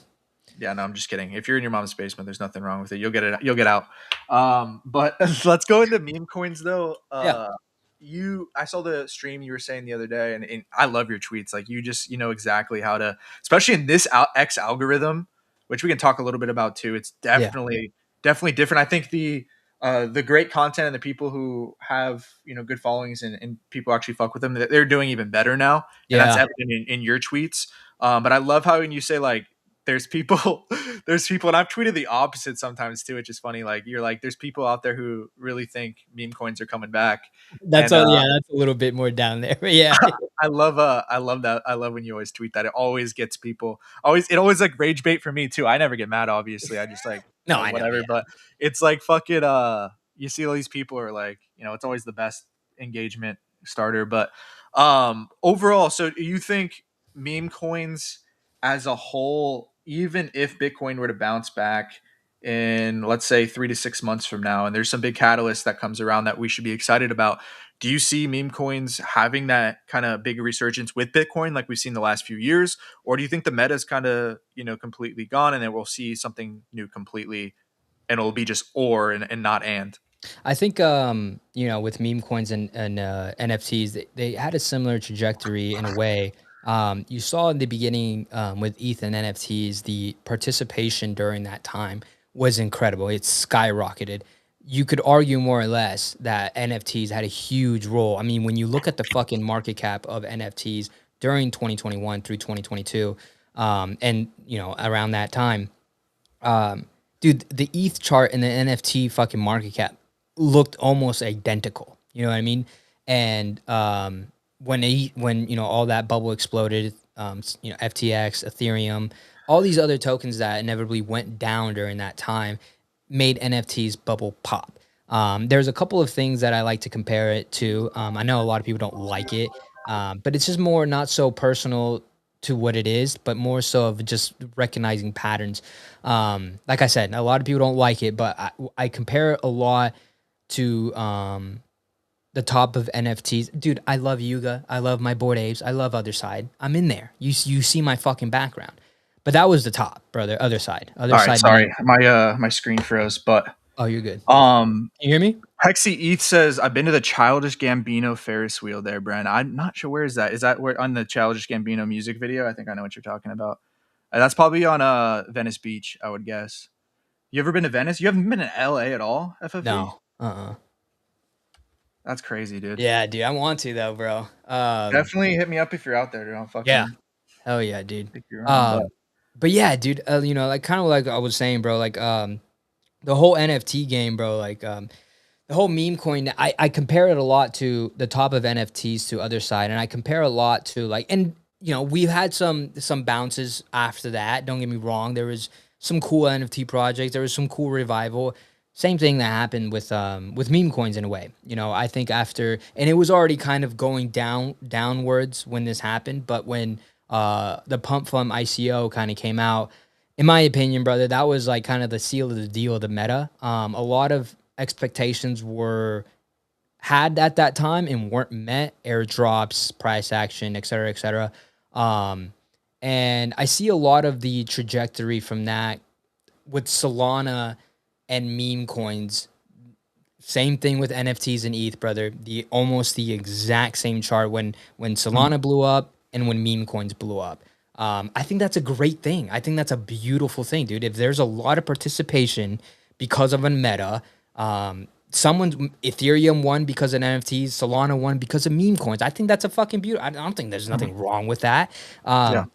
yeah, no, I'm just kidding. If you're in your mom's basement, there's nothing wrong with it. You'll get out. But let's go into meme coins though. Yeah. I saw the stream you were saying the other day, and I love your tweets. Like you know exactly how to, especially in this X algorithm, which we can talk a little bit about too. It's Yeah. definitely different. I think the great content and the people who have good followings and people actually fuck with them, they're doing even better now, and that's Yeah. evident in your tweets. But I love how when you say like there's people there's people, and I've tweeted the opposite sometimes too, which is funny. Like you're like there's people out there who really think meme coins are coming back, That's and all yeah, that's a little bit more down there, but yeah. I love that. I love when you always tweet that. It always gets people. It always like rage bait for me too. I never get mad, obviously. I just like No, I know, whatever. yeah. But it's like fucking. You see all these people are like it's always the best engagement starter. But overall, so you think meme coins as a whole, even if Bitcoin were to bounce back, in, let's say, 3 to 6 months from now, and there's some big catalyst that comes around that we should be excited about. Do you see meme coins having that kind of big resurgence with Bitcoin like we've seen the last few years, or do you think the meta is kind of completely gone, and then we'll see something new completely, and it'll be just or and not and? I think with meme coins and NFTs, they had a similar trajectory in a way. You saw in the beginning with ETH and NFTs, the participation during that time was incredible. It skyrocketed. You could argue more or less that NFTs had a huge role. I mean, when you look at the fucking market cap of NFTs during 2021 through 2022, and around that time, um, dude, the ETH chart and the NFT fucking market cap looked almost identical. You know what I mean? And when all that bubble exploded, FTX, Ethereum, all these other tokens that inevitably went down during that time made NFTs bubble pop. There's a couple of things that I like to compare it to. I know a lot of people don't like it, but it's just more not so personal to what it is, but more so of just recognizing patterns. Like I said, a lot of people don't like it, but I compare it a lot to the top of NFTs. Dude, I love Yuga. I love my Bored Apes. I love Other Side. I'm in there. You see my fucking background. But that was the top, brother. Other Side. Other All right, Side being. sorry, my screen froze, but Oh, you're good. um, Can you hear me? Hexy ETH says, I've been to the Childish Gambino Ferris wheel there, Brent. I'm not sure where is that. Is that where on the Childish Gambino music video? I think I know what you're talking about. That's probably on Venice Beach, I would guess. You ever been to Venice? You haven't been in LA at all, FFV? No. Uh-uh. That's crazy, dude. Yeah, dude. I want to though, bro. Definitely hit me up if you're out there, dude. I'll Yeah. fucking Hell yeah, dude. take you around. But Um, but yeah, dude. Like kind of like I was saying, bro. Like the whole NFT game, bro. Like the whole meme coin, I compare it a lot to the top of NFTs to other side, and I compare a lot to like, and we've had some bounces after that. Don't get me wrong, there was some cool NFT projects, there was some cool revival. Same thing that happened with meme coins in a way. I think after, and it was already kind of going downwards when this happened, but when the pump from ICO kind of came out, in my opinion, brother, that was like kind of the seal of the deal of the meta. A lot of expectations were had at that time and weren't met. Airdrops, price action, et cetera, et cetera. Um, and I see a lot of the trajectory from that with Solana and meme coins. Same thing with NFTs and ETH, brother. The almost the exact same chart when mhm, Solana blew up and when meme coins blew up. I think that's a great thing. I think that's a beautiful thing, dude. If there's a lot of participation because of a meta, someone's Ethereum won because of NFTs, Solana won because of meme coins. I think that's a fucking beautiful. I don't think there's mhm. nothing wrong with that. Yeah.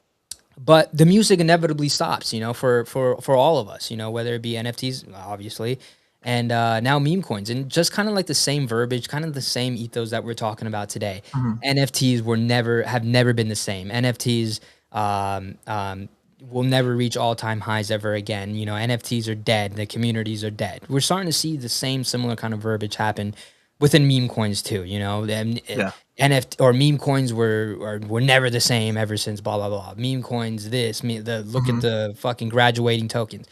But the music inevitably stops, for all of us, whether it be NFTs, obviously, and now meme coins, and just kind of like the same verbiage, kind of the same ethos that we're talking about today. Mhm. NFTs have never been the same. NFTs will never reach all time highs ever again. NFTs are dead. The communities are dead. We're starting to see the same similar kind of verbiage happen within meme coins too. Yeah. NFT or meme coins were never the same ever since blah blah blah. Meme coins, look at Mhm. the fucking graduating tokens.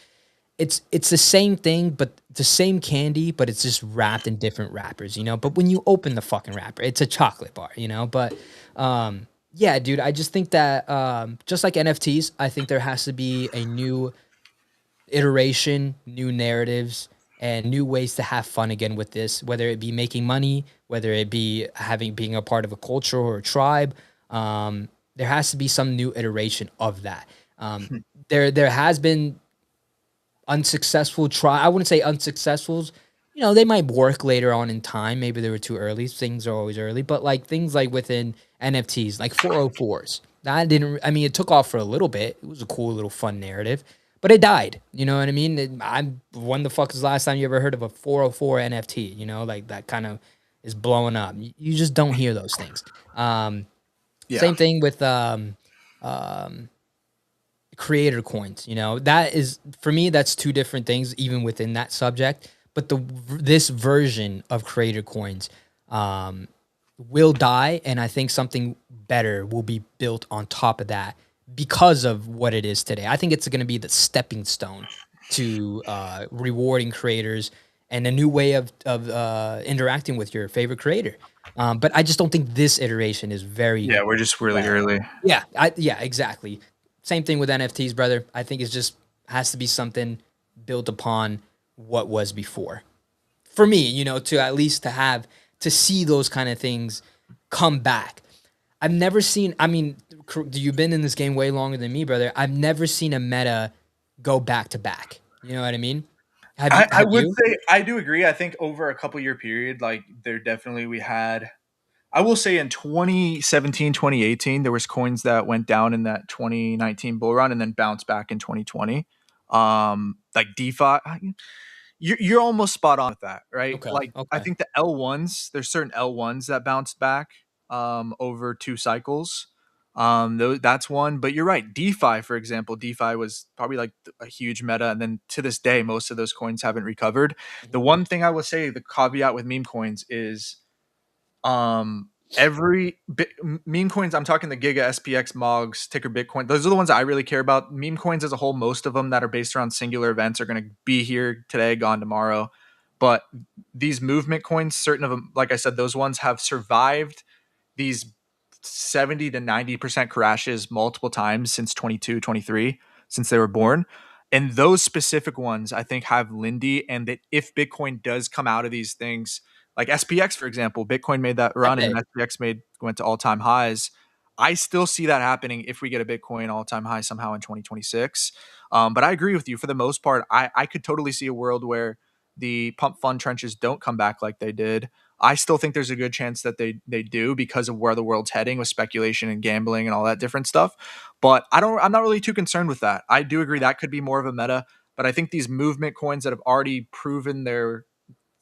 It's the same thing, but the same candy, but it's just wrapped in different wrappers. But when you open the fucking wrapper, it's a chocolate bar. But yeah, dude, I just think that just like NFTs, I think there has to be a new iteration, new narratives, and new ways to have fun again with this, whether it be making money, whether it be being a part of a culture or a tribe. There has to be some new iteration of that. Um, there has been unsuccessful try. I wouldn't say unsuccessfuls. They might work later on in time. Maybe they were too early. Things are always early, but like things like within NFTs, like 404s. That didn't. I mean, it took off for a little bit. It was a cool little fun narrative, but it died. You know what I mean? When the fuck is the last time you ever heard of a 404 NFT? Like that kind of is blowing up. You just don't hear those things. Yeah. Same thing with um, creator coins. That is for me. That's two different things, even within that subject. But this version of creator coins um, will die, and I think something better will be built on top of that because of what it is today. I think it's going to be the stepping stone to rewarding creators and a new way of interacting with your favorite creator. But I just don't think this iteration is Yeah, very we're just really well. early. Yeah, yeah, exactly. Same thing with NFTs, brother. I think it's just has to be something built upon what was before. For me, to at least to see those kind of things come back. I've never seen. I mean, you've been in this game way longer than me, brother. I've never seen a meta go back to back. You know what I mean? Have you? I Have would you? say I do agree. I think over a couple year period, like there definitely we had. I will say in 2017, 2018, there was coins that went down in that 2019 bull run and then bounced back in 2020. Like DeFi, you're almost spot on with that, right? Okay. Like I Okay. think the L1s, there's certain L1s that bounce back over 2 cycles. That's one, but you're right. DeFi, for example, DeFi was probably like a huge meta, and then to this day, most of those coins haven't recovered. The Mhm. one thing I will say, the caveat with meme coins is every meme coins, I'm talking the Giga, SPX, Mogs, ticker Bitcoin, those are the ones I really care about. Meme coins as a whole, most of them that are based around singular events are going to be here today, gone tomorrow. But these movement coins, certain of them, like I said, those ones have survived these 70 to 90% crashes multiple times since 22, 23, since they were born. And those specific ones, I think, have Lindy. And that if Bitcoin does come out of these things, like SPX, for example, Bitcoin made that run and Pepe. then SPX went to all time highs. I still see that happening if we get a Bitcoin all time high somehow in 2026. But I agree with you. For the most part, I could totally see a world where the pump fund trenches don't come back like they did. I still think there's a good chance that they do because of where the world's heading with speculation and gambling and all that different stuff. But I'm not really too concerned with that. I do agree that could be more of a meta, but I think these movement coins that have already proven their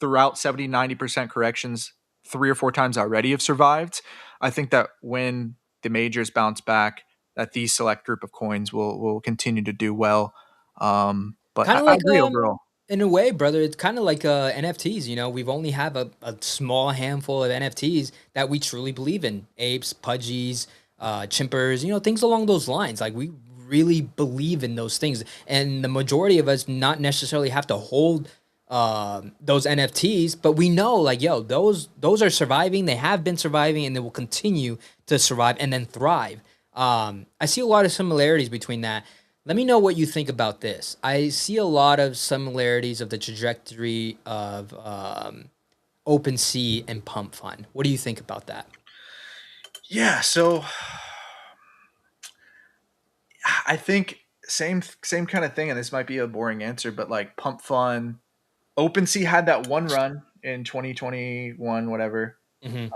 throughout 70, 90% corrections 3 or 4 times already have survived. I think that when the majors bounce back, that these select group of coins will continue to do well. But Kind of I like agree overall. in a way, brother, it's kind of like NFTs. We've only have a small handful of NFTs that we truly believe in: apes, pudgies, chimpers. Things along those lines. Like we really believe in those things, and the majority of us not necessarily have to hold those NFTs, but we know, like, yo, those are surviving. They have been surviving, and they will continue to survive and then thrive. I see a lot of similarities between that. Let me know what you think about this. I see a lot of similarities of the trajectory of OpenSea and Pump Fund. What do you think about that? Yeah, so I think same kind of thing, and this might be a boring answer, but like Pump Fun, OpenSea had that one run in 2021, whatever, Hmm.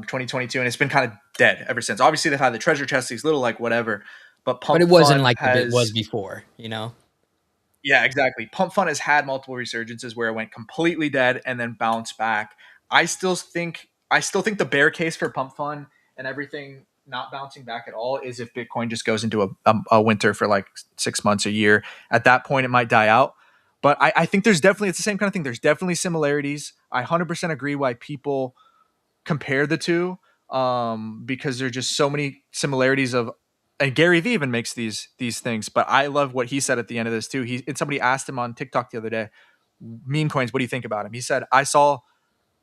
2022, and it's been kind of dead ever since. Obviously, they've had the treasure chest, these little like whatever, but But Pump it wasn't Fun like the bit was has before. yeah, exactly. Pump Fun has had multiple resurgences where it went completely dead and then bounced back. I still think the bear case for Pump Fun and everything not bouncing back at all is if Bitcoin just goes into a winter for like 6 months, a year. At that point, it might die out. But I think there's definitely it's the same kind of thing. There's definitely similarities. I 100% agree why people compare the two because there's just so many similarities of and Gary Vee even makes these things. But I love what he said at the end of this too. And somebody asked him on TikTok the other day, meme coins, what do you think about him? He said, I saw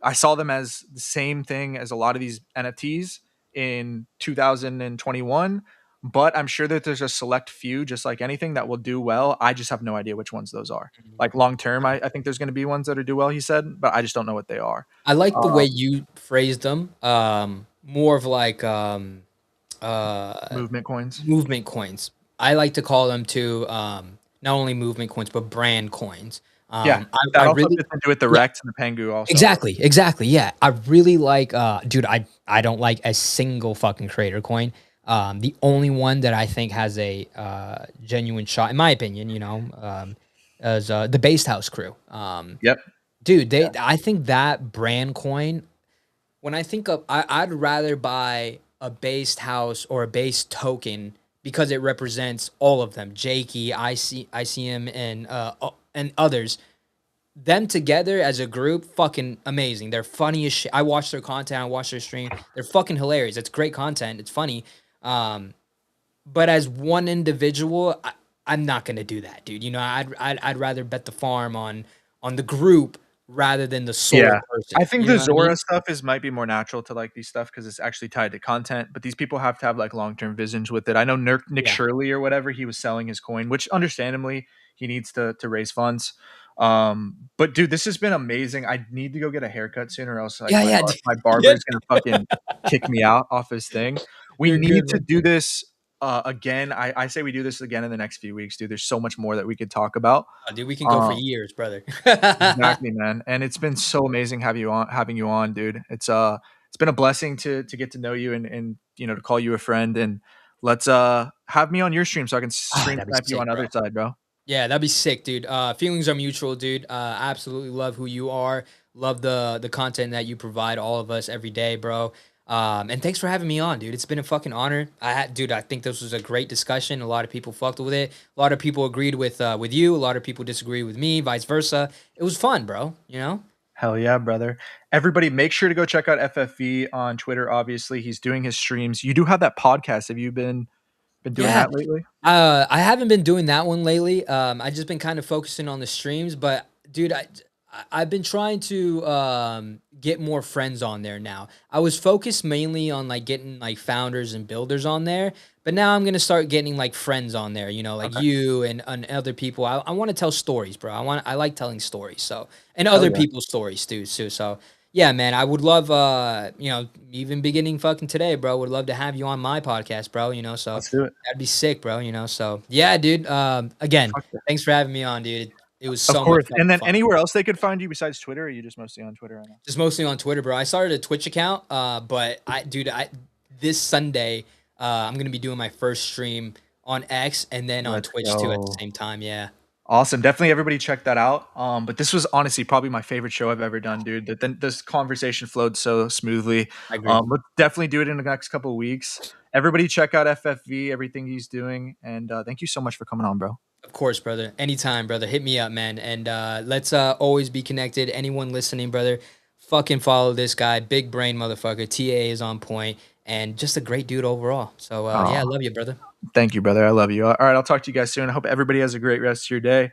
them as the same thing as a lot of these NFTs in 2021. But I'm sure that there's a select few, just like anything, that will do well. I just have no idea which ones those are. Like long term, I think there's going to be ones that are do well. He said, but I just don't know what they are. I like the way Um, you phrased them. More of like uh, movement coins. movement coins. I like to call them too. Not only movement coins, but brand coins. Yeah, I that also really, fits into with the yeah, Rex and the Pengu also. exactly, exactly. Yeah, I really like. Dude, I don't like a single fucking creator coin. The only one that I think has a genuine shot, in my opinion, is the Based House crew. Yep. Dude, Yeah. I think that brand coin. When I think of, I'd rather buy a based house or a base token because it represents all of them. Jakey, ICM, and others. Them together as a group, fucking amazing. They're funny as shit. I watch their content. I watch their stream. They're fucking hilarious. It's great content. It's funny. But as one individual, I'm not gonna do that, dude. You know, I'd rather bet the farm on the group rather than the Yeah. sole I person. think You the know what I Zora mean? stuff is might be more natural to like these stuff because it's actually tied to content, but these people have to have like long-term visions with it. I know Nick Yeah. Shirley or whatever, he was selling his coin, which understandably he needs to raise funds. But dude, this has been amazing. I need to go get a haircut soon, or else like Yeah, yeah, dude. my barber Yeah. is gonna fucking kick me out off his thing. We You're need good, to man. do this again. I say we do this again in the next few weeks, dude. There's so much more that we could talk about. Oh, dude, we can go for Um, years, brother. Exactly, man. And it's been so amazing having you on, dude. It's been a blessing to get to know you and you know to call you a friend and let's have me on your stream so I can Ah, stream that'd be snipe you on sick, the bro. other side, bro. Yeah, that'd be sick, dude. Feelings are mutual, dude. I absolutely love who you are. Love the content that you provide all of us every day, bro. And thanks for having me on, dude. It's been a fucking honor. Dude, I think this was a great discussion. A lot of people fucked with it. A lot of people agreed with you. A lot of people disagreed with me, vice versa. It was fun, bro. You know? Hell yeah, brother. Everybody make sure to go check out FFV on Twitter. Obviously, he's doing his streams. You do have that podcast. Have you been doing Yeah. that lately? I haven't been doing that one lately. I just been kind of focusing on the streams, but dude, I've been trying to get more friends on there now. I was focused mainly on like getting like founders and builders on there, but now I'm gonna start getting like friends on there. You know, like Okay. you and other people. I want to tell stories, bro. I like telling stories. So and Hell other yeah. people's stories too. So yeah, man, I would love you know, even beginning fucking today, bro. Would love to have you on my podcast, bro. You know, so Let's do it. that'd be sick, bro. You know, so yeah, dude. Again, Fuck yeah. thanks for having me on, dude. It was Of so much course. And fucking then fun. anywhere else they could find you besides Twitter, or are you just mostly on Twitter right now? Just mostly on Twitter, bro. I started a Twitch account, but dude, this Sunday, I'm gonna be doing my first stream on X and then on Let's Twitch too at the go. same time. Yeah, Awesome. Definitely everybody check that out. But this was honestly probably my favorite show I've ever done, dude. This conversation flowed so smoothly. I agree. Let's definitely do it in the next couple of weeks. Everybody check out FFV, everything he's doing. And thank you so much for coming on, bro. Of course, brother. Anytime, brother. Hit me up, man. And let's always be connected. Anyone listening, brother, fucking follow this guy. Big brain motherfucker. TA is on point and just a great dude overall. So yeah, I Oh, love you, brother. thank you, brother. I love you. All right, I'll talk to you guys soon. I hope everybody has a great rest of your day.